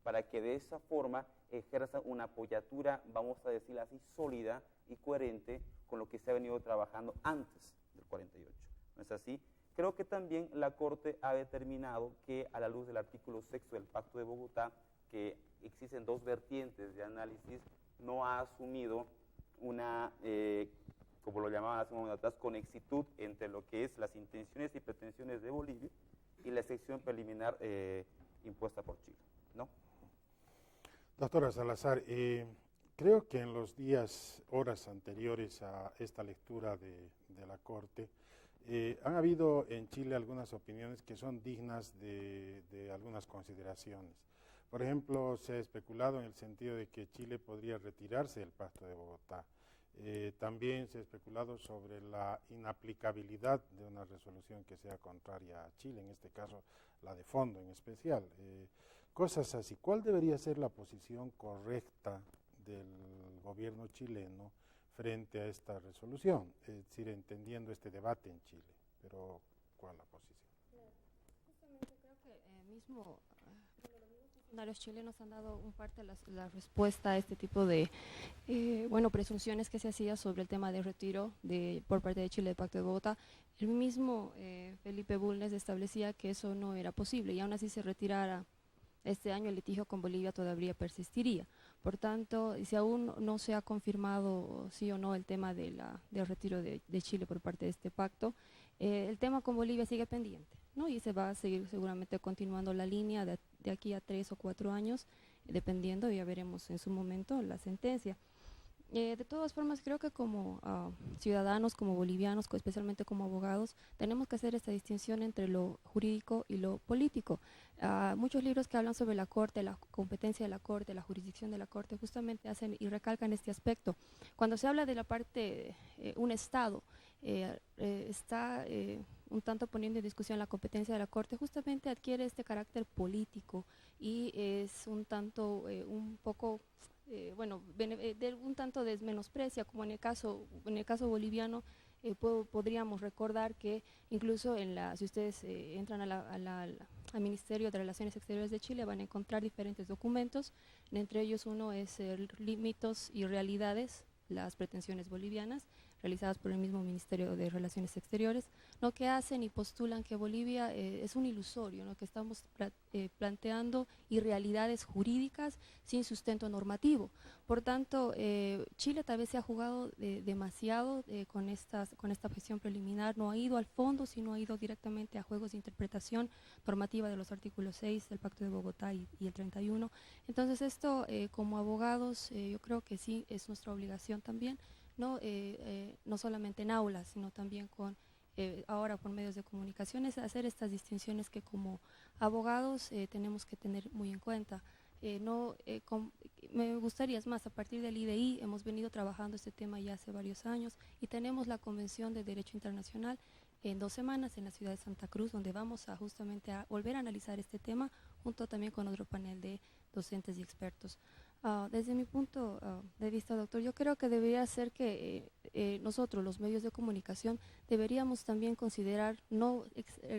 para que de esa forma ejerza una apoyatura, vamos a decir así, sólida y coherente con lo que se ha venido trabajando antes del 48. ¿No es así? Creo que también la Corte ha determinado que, a la luz del artículo 6 del Pacto de Bogotá, que existen dos vertientes de análisis, no ha asumido una, como lo llamaban hace un momento atrás, conexitud entre lo que es las intenciones y pretensiones de Bolivia y la sección preliminar impuesta por Chile, ¿no? Doctora Salazar, creo que en los horas anteriores a esta lectura de la Corte, han habido en Chile algunas opiniones que son dignas de algunas consideraciones. Por ejemplo, se ha especulado en el sentido de que Chile podría retirarse del Pacto de Bogotá. También se ha especulado sobre la inaplicabilidad de una resolución que sea contraria a Chile, en este caso la de fondo en especial. Cosas así. ¿Cuál debería ser la posición correcta del gobierno chileno frente a esta resolución? Es decir, entendiendo este debate en Chile, pero ¿cuál es la posición? Justamente creo que mismo los funcionarios chilenos han dado un parte la respuesta a este tipo de presunciones que se hacía sobre el tema de retiro por parte de Chile del Pacto de Bogotá. El mismo Felipe Bulnes establecía que eso no era posible y aún así se retirara este año, el litigio con Bolivia todavía persistiría. Por tanto, si aún no se ha confirmado sí o no el tema del retiro de Chile por parte de este pacto, el tema con Bolivia sigue pendiente, ¿no? Y se va a seguir seguramente continuando la línea de aquí a 3 o 4 años, dependiendo, ya veremos en su momento la sentencia. De todas formas, creo que como ciudadanos, como bolivianos, especialmente como abogados, tenemos que hacer esta distinción entre lo jurídico y lo político. Muchos libros que hablan sobre la Corte, la competencia de la Corte, la jurisdicción de la Corte, justamente hacen y recalcan este aspecto. Cuando se habla de la parte, un Estado está un tanto poniendo en discusión la competencia de la Corte, justamente adquiere este carácter político y es un tanto, un poco... un tanto desmenosprecia, como en el caso boliviano. Podríamos recordar que incluso si ustedes entran al Ministerio de Relaciones Exteriores de Chile, van a encontrar diferentes documentos, entre ellos uno es Mitos y Realidades, las pretensiones bolivianas, realizadas por el mismo Ministerio de Relaciones Exteriores, ¿no? Que hacen y postulan que Bolivia es un ilusorio, ¿no? Que estamos planteando irrealidades jurídicas sin sustento normativo. Por tanto, Chile tal vez se ha jugado demasiado con esta gestión preliminar, no ha ido al fondo, sino ha ido directamente a juegos de interpretación normativa de los artículos 6 del Pacto de Bogotá y el 31. Entonces esto, como abogados, yo creo que sí es nuestra obligación también, no solamente en aulas, sino también ahora por medios de comunicaciones, hacer estas distinciones que como abogados tenemos que tener muy en cuenta. Me gustaría, es más, a partir del IDI hemos venido trabajando este tema ya hace varios años y tenemos la Convención de Derecho Internacional en 2 semanas en la ciudad de Santa Cruz, donde vamos justamente a volver a analizar este tema junto también con otro panel de docentes y expertos. Desde mi punto de vista, doctor, yo creo que debería ser que nosotros, los medios de comunicación, deberíamos también considerar no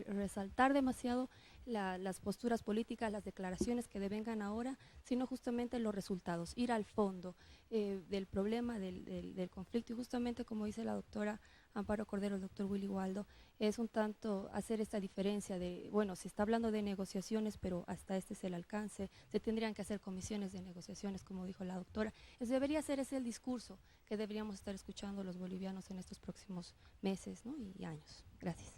resaltar demasiado las posturas políticas, las declaraciones que devengan ahora, sino justamente los resultados, ir al fondo del problema, del conflicto. Y justamente como dice la doctora Amparo Cordero, el doctor Willy Waldo, es un tanto hacer esta diferencia de, bueno, se está hablando de negociaciones, pero hasta este es el alcance, se tendrían que hacer comisiones de negociaciones, como dijo la doctora. Debería ser ese el discurso que deberíamos estar escuchando los bolivianos en estos próximos meses, ¿no? y años. Gracias.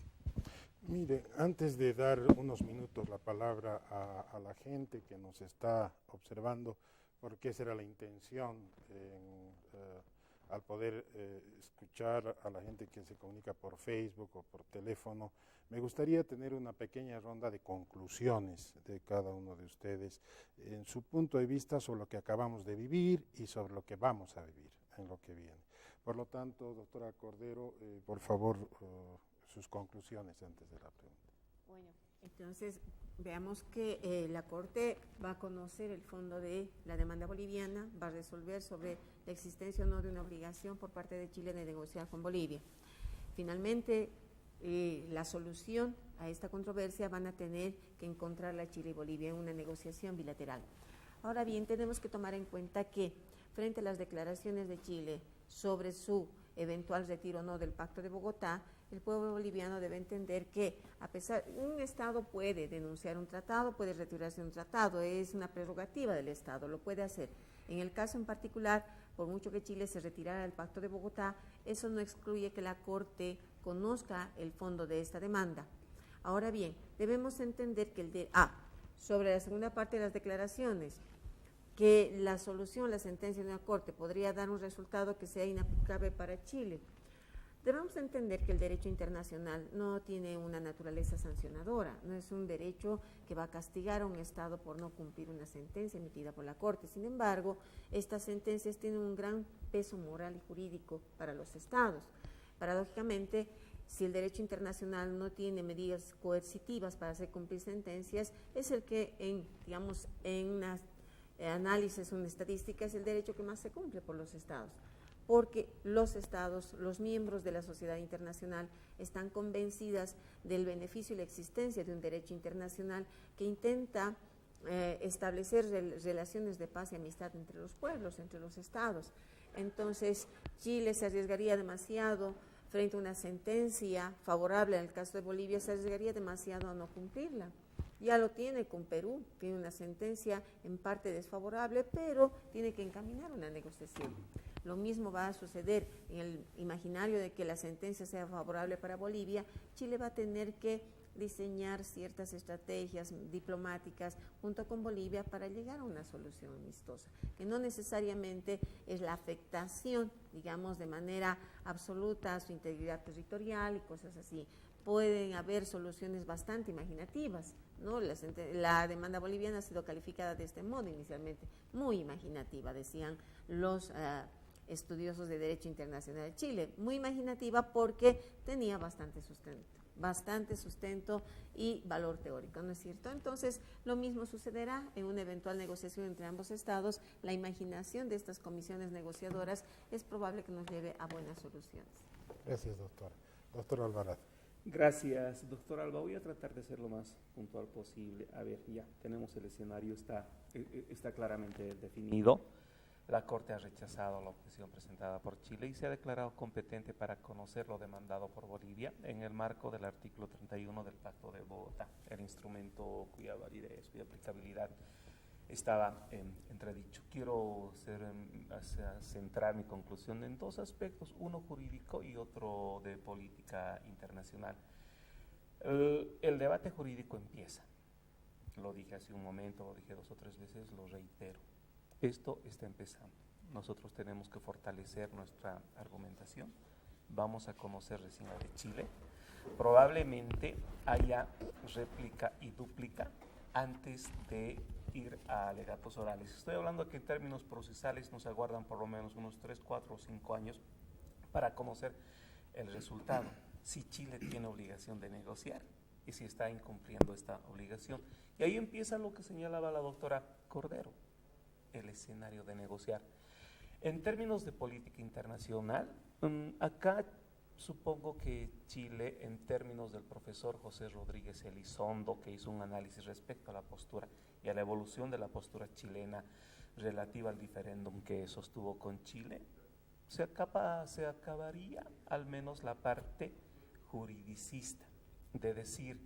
Mire, antes de dar unos minutos la palabra a la gente que nos está observando, porque esa era la intención al poder escuchar a la gente que se comunica por Facebook o por teléfono, me gustaría tener una pequeña ronda de conclusiones de cada uno de ustedes en su punto de vista sobre lo que acabamos de vivir y sobre lo que vamos a vivir en lo que viene. Por lo tanto, doctora Cordero, por favor, sus conclusiones antes de la pregunta. Bueno, entonces veamos que la Corte va a conocer el fondo de la demanda boliviana, va a resolver sobre la existencia o no de una obligación por parte de Chile de negociar con Bolivia. Finalmente, la solución a esta controversia van a tener que encontrarla Chile y Bolivia en una negociación bilateral. Ahora bien, tenemos que tomar en cuenta que frente a las declaraciones de Chile sobre su eventual retiro o no del Pacto de Bogotá, el pueblo boliviano debe entender que un Estado puede denunciar un tratado, puede retirarse de un tratado, es una prerrogativa del Estado, lo puede hacer. En el caso en particular, por mucho que Chile se retirara del Pacto de Bogotá, eso no excluye que la Corte conozca el fondo de esta demanda. Ahora bien, debemos entender que sobre la segunda parte de las declaraciones, que la solución, la sentencia de una Corte podría dar un resultado que sea inaplicable para Chile. Debemos entender que el derecho internacional no tiene una naturaleza sancionadora, no es un derecho que va a castigar a un Estado por no cumplir una sentencia emitida por la Corte. Sin embargo, estas sentencias tienen un gran peso moral y jurídico para los Estados. Paradójicamente, si el derecho internacional no tiene medidas coercitivas para hacer cumplir sentencias, es el que en análisis, una estadística, es el derecho que más se cumple por los Estados, porque los Estados, los miembros de la sociedad internacional, están convencidas del beneficio y la existencia de un derecho internacional que intenta establecer relaciones de paz y amistad entre los pueblos, entre los Estados. Entonces, Chile se arriesgaría demasiado frente a una sentencia favorable, en el caso de Bolivia, se arriesgaría demasiado a no cumplirla. Ya lo tiene con Perú, tiene una sentencia en parte desfavorable, pero tiene que encaminar una negociación. Lo mismo va a suceder en el imaginario de que la sentencia sea favorable para Bolivia. Chile va a tener que diseñar ciertas estrategias diplomáticas junto con Bolivia para llegar a una solución amistosa, que no necesariamente es la afectación, digamos, de manera absoluta a su integridad territorial y cosas así. Pueden haber soluciones bastante imaginativas, ¿no? La demanda boliviana ha sido calificada de este modo inicialmente, muy imaginativa, decían los estudiosos de Derecho Internacional de Chile, muy imaginativa porque tenía bastante sustento y valor teórico, ¿no es cierto? Entonces, lo mismo sucederá en una eventual negociación entre ambos Estados. La imaginación de estas comisiones negociadoras es probable que nos lleve a buenas soluciones. Gracias, doctora. Doctor Alvarado. Gracias, doctor Alba. Voy a tratar de ser lo más puntual posible. A ver, ya tenemos el escenario, está claramente definido. La Corte ha rechazado la objeción presentada por Chile y se ha declarado competente para conocer lo demandado por Bolivia en el marco del artículo 31 del Pacto de Bogotá, el instrumento cuya validez, cuya aplicabilidad estaba entredicho. Quiero centrar mi conclusión en dos aspectos, uno jurídico y otro de política internacional. El debate jurídico empieza, lo dije hace un momento, lo dije 2 o 3 veces, lo reitero. Esto está empezando. Nosotros tenemos que fortalecer nuestra argumentación. Vamos a conocer recién la de Chile. Probablemente haya réplica y dúplica antes de ir a alegatos orales. Estoy hablando de que en términos procesales nos aguardan por lo menos unos 3, 4 o 5 años para conocer el resultado. Si Chile tiene obligación de negociar y si está incumpliendo esta obligación. Y ahí empieza lo que señalaba la doctora Cordero, el escenario de negociar. En términos de política internacional, acá supongo que Chile, en términos del profesor José Rodríguez Elizondo, que hizo un análisis respecto a la postura y a la evolución de la postura chilena relativa al diferéndum que sostuvo con Chile, se acabaría al menos la parte juridicista, de decir,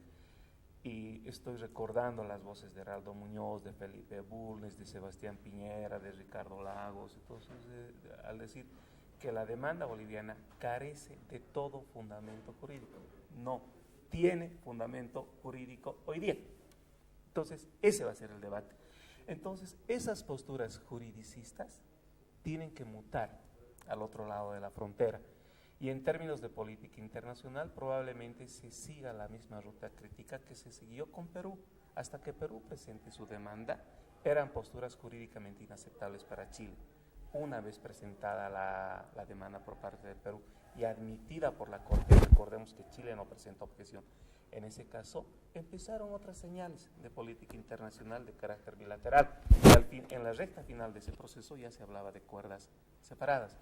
y estoy recordando las voces de Heraldo Muñoz, de Felipe Bulnes, de Sebastián Piñera, de Ricardo Lagos, entonces, al decir que la demanda boliviana carece de todo fundamento jurídico. No tiene fundamento jurídico hoy día. Entonces, ese va a ser el debate. Entonces, esas posturas juridicistas tienen que mutar al otro lado de la frontera. Y en términos de política internacional, probablemente se siga la misma ruta crítica que se siguió con Perú. Hasta que Perú presente su demanda, eran posturas jurídicamente inaceptables para Chile. Una vez presentada la demanda por parte de Perú y admitida por la Corte, recordemos que Chile no presenta objeción. En ese caso, empezaron otras señales de política internacional de carácter bilateral. Y al fin, en la recta final de ese proceso ya se hablaba de cuerdas separadas.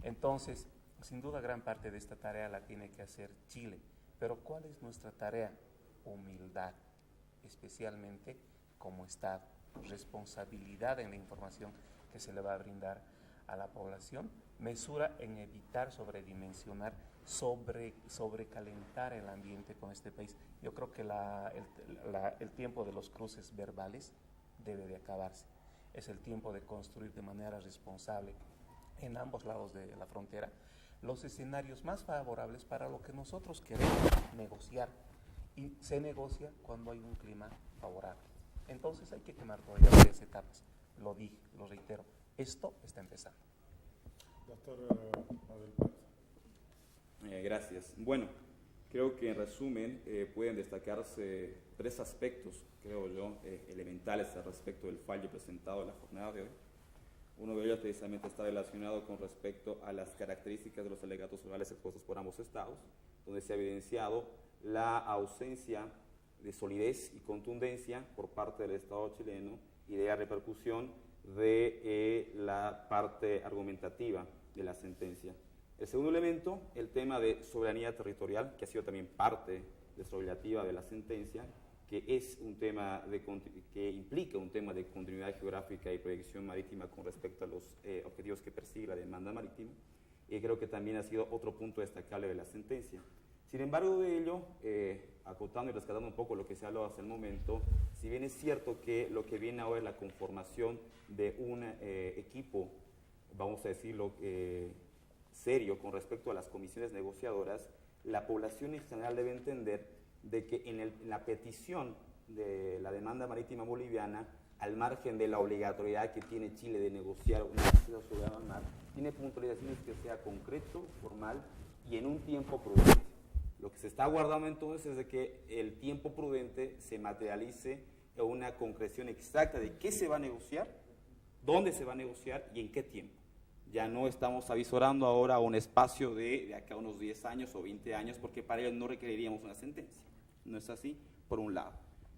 Entonces, sin duda, gran parte de esta tarea la tiene que hacer Chile. Pero ¿cuál es nuestra tarea? Humildad, especialmente como Estado. responsabilidad en la información que se le va a brindar a la población, mesura en evitar sobredimensionar, sobrecalentar el ambiente con este país. Yo creo que el tiempo de los cruces verbales debe de acabarse. Es el tiempo de construir de manera responsable en ambos lados de la frontera los escenarios más favorables para lo que nosotros queremos negociar. Y se negocia cuando hay un clima favorable. Entonces hay que quemar todavía varias etapas. Lo dije, lo reitero, esto está empezando. Doctor Abel Paz. Gracias. Bueno, creo que en resumen pueden destacarse 3 aspectos, creo yo, elementales al respecto del fallo presentado en la jornada de hoy. Uno de ellos precisamente está relacionado con respecto a las características de los alegatos orales expuestos por ambos estados, donde se ha evidenciado la ausencia de solidez y contundencia por parte del Estado chileno y de la repercusión de la parte argumentativa de la sentencia. El segundo elemento, el tema de soberanía territorial, que ha sido también parte desarrollativa de la sentencia, que es un tema que implica un tema de continuidad geográfica y proyección marítima con respecto a los objetivos que persigue la demanda marítima, y creo que también ha sido otro punto destacable de la sentencia. Sin embargo de ello, acotando y rescatando un poco lo que se ha hablado hasta el momento, si bien es cierto que lo que viene ahora es la conformación de un equipo, vamos a decirlo, serio con respecto a las comisiones negociadoras, la población en general debe entender de que en la petición de la demanda marítima boliviana, al margen de la obligatoriedad que tiene Chile de negociar un acceso soberano al mar, tiene puntualizaciones que sea concreto, formal y en un tiempo prudente. Lo que se está aguardando entonces es de que el tiempo prudente se materialice en una concreción exacta de qué se va a negociar, dónde se va a negociar y en qué tiempo. Ya no estamos avisorando ahora un espacio de acá a unos 10 años o 20 años, porque para ello no requeriríamos una sentencia. No es así, por un lado.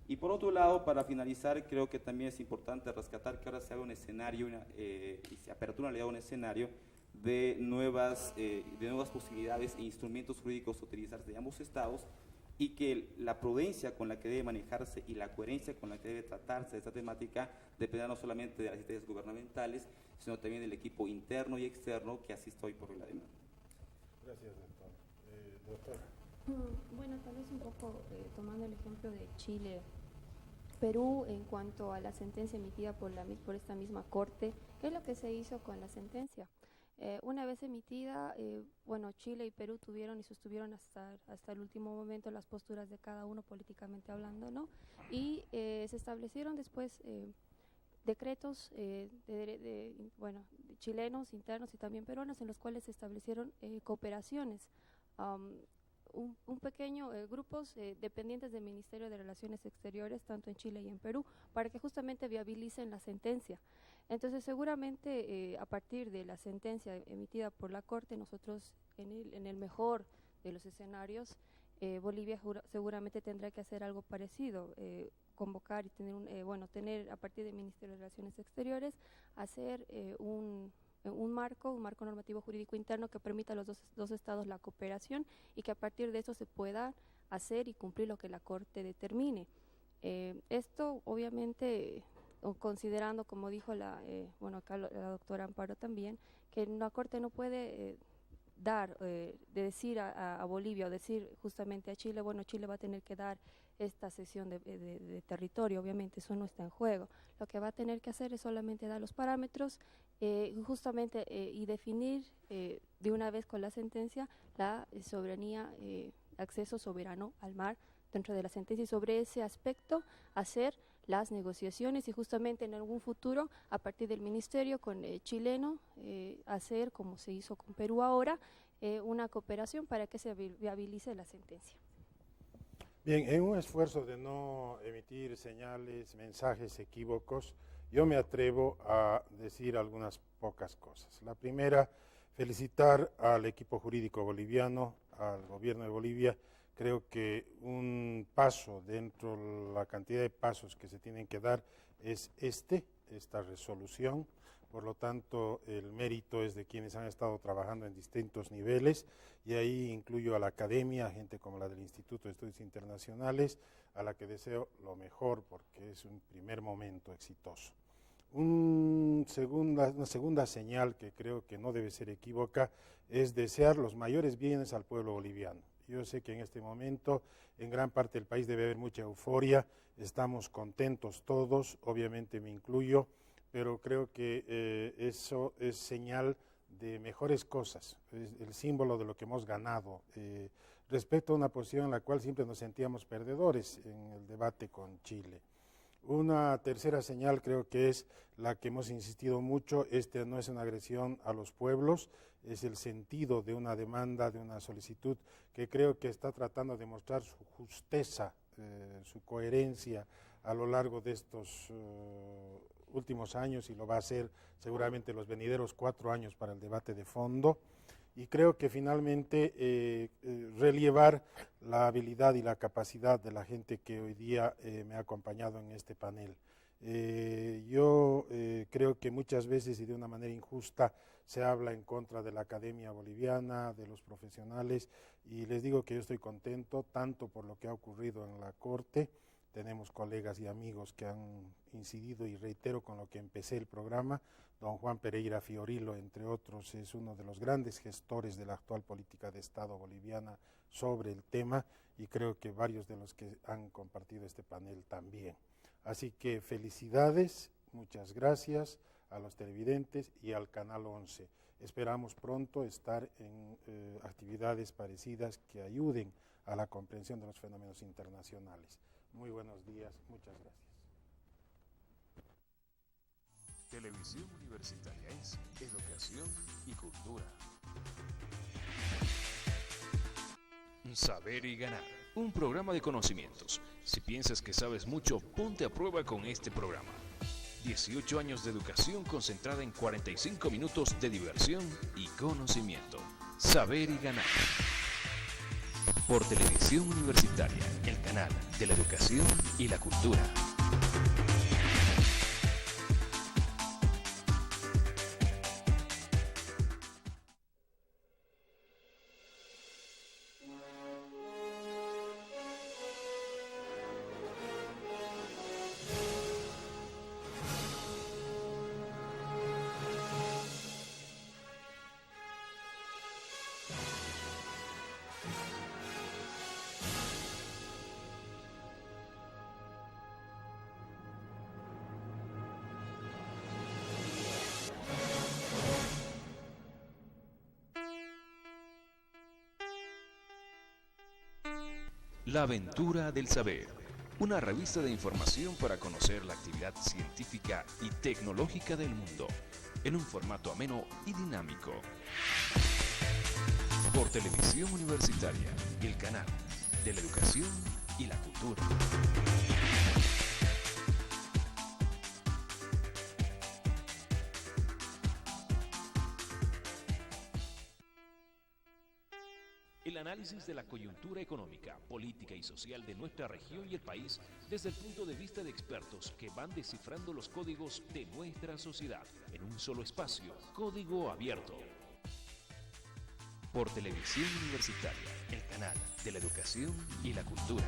Y por otro lado, para finalizar, creo que también es importante rescatar que ahora se haga un escenario y se apertura un escenario de nuevas posibilidades e instrumentos jurídicos a utilizarse de ambos estados, y que la prudencia con la que debe manejarse y la coherencia con la que debe tratarse esta temática dependerá no solamente de las instancias gubernamentales, sino también del equipo interno y externo que asista hoy por la demanda. Gracias, doctor. Doctora. Bueno, tal vez un poco tomando el ejemplo de Chile, Perú, en cuanto a la sentencia emitida por esta misma Corte, ¿qué es lo que se hizo con la sentencia? Una vez emitida, bueno, Chile y Perú tuvieron y sostuvieron hasta el último momento las posturas de cada uno políticamente hablando, ¿no? Y se establecieron después decretos bueno, chilenos, internos y también peruanos, en los cuales se establecieron cooperaciones, un pequeño grupos dependientes del Ministerio de Relaciones Exteriores, tanto en Chile y en Perú, para que justamente viabilicen la sentencia. Entonces, seguramente a partir de la sentencia emitida por la Corte, nosotros en el mejor de los escenarios, Bolivia seguramente tendrá que hacer algo parecido, convocar y tener a partir del Ministerio de Relaciones Exteriores, hacer un marco normativo jurídico interno que permita a los dos estados la cooperación y que a partir de eso se pueda hacer y cumplir lo que la Corte determine. Esto obviamente considerando, como dijo acá la doctora Amparo también, que la Corte no puede decir a Bolivia o decir justamente a Chile, bueno, Chile va a tener que dar esta cesión de territorio, obviamente eso no está en juego. Lo que va a tener que hacer es solamente dar los parámetros justamente y definir de una vez con la sentencia la soberanía, acceso soberano al mar dentro de la sentencia, y sobre ese aspecto hacer las negociaciones y justamente en algún futuro a partir del ministerio con chileno hacer como se hizo con Perú ahora una cooperación para que se viabilice la sentencia. Bien, en un esfuerzo de no emitir señales, mensajes equívocos, yo me atrevo a decir algunas pocas cosas. La primera, felicitar al equipo jurídico boliviano, al gobierno de Bolivia. Creo que un paso dentro de la cantidad de pasos que se tienen que dar es esta resolución, Por lo tanto, el mérito es de quienes han estado trabajando en distintos niveles, y ahí incluyo a la academia, gente como la del Instituto de Estudios Internacionales, a la que deseo lo mejor porque es un primer momento exitoso. Una segunda señal que creo que no debe ser equívoca es desear los mayores bienes al pueblo boliviano. Yo sé que en este momento en gran parte del país debe haber mucha euforia, estamos contentos todos, obviamente me incluyo, pero creo que eso es señal de mejores cosas, es el símbolo de lo que hemos ganado, respecto a una posición en la cual siempre nos sentíamos perdedores en el debate con Chile. Una tercera señal creo que es la que hemos insistido mucho, no es una agresión a los pueblos, es el sentido de una demanda, de una solicitud que creo que está tratando de mostrar su justeza, su coherencia a lo largo de estos últimos años, y lo va a hacer seguramente los venideros 4 años para el debate de fondo. Y creo que finalmente relievar la habilidad y la capacidad de la gente que hoy día me ha acompañado en este panel. Yo creo que muchas veces y de una manera injusta se habla en contra de la academia boliviana, de los profesionales, y les digo que yo estoy contento tanto por lo que ha ocurrido en la Corte. Tenemos colegas y amigos que han incidido, y reitero con lo que empecé el programa, don Juan Pereira Fiorilo, entre otros, es uno de los grandes gestores de la actual política de Estado boliviana sobre el tema, y creo que varios de los que han compartido este panel también. Así que felicidades, muchas gracias a los televidentes y al Canal 11. Esperamos pronto estar en actividades parecidas que ayuden a la comprensión de los fenómenos internacionales. Muy buenos días, muchas gracias. Televisión Universitaria es educación y cultura. Saber y ganar. Un programa de conocimientos. Si piensas que sabes mucho, ponte a prueba con este programa. 18 años de educación concentrada en 45 minutos de diversión y conocimiento. Saber y ganar. Por Televisión Universitaria, el canal de la educación y la cultura. La Aventura del Saber, una revista de información para conocer la actividad científica y tecnológica del mundo, en un formato ameno y dinámico. Por Televisión Universitaria, el canal de la educación y la cultura. El análisis de la coyuntura económica, política y social de nuestra región y el país desde el punto de vista de expertos que van descifrando los códigos de nuestra sociedad en un solo espacio, código abierto. Por Televisión Universitaria, el canal de la educación y la cultura.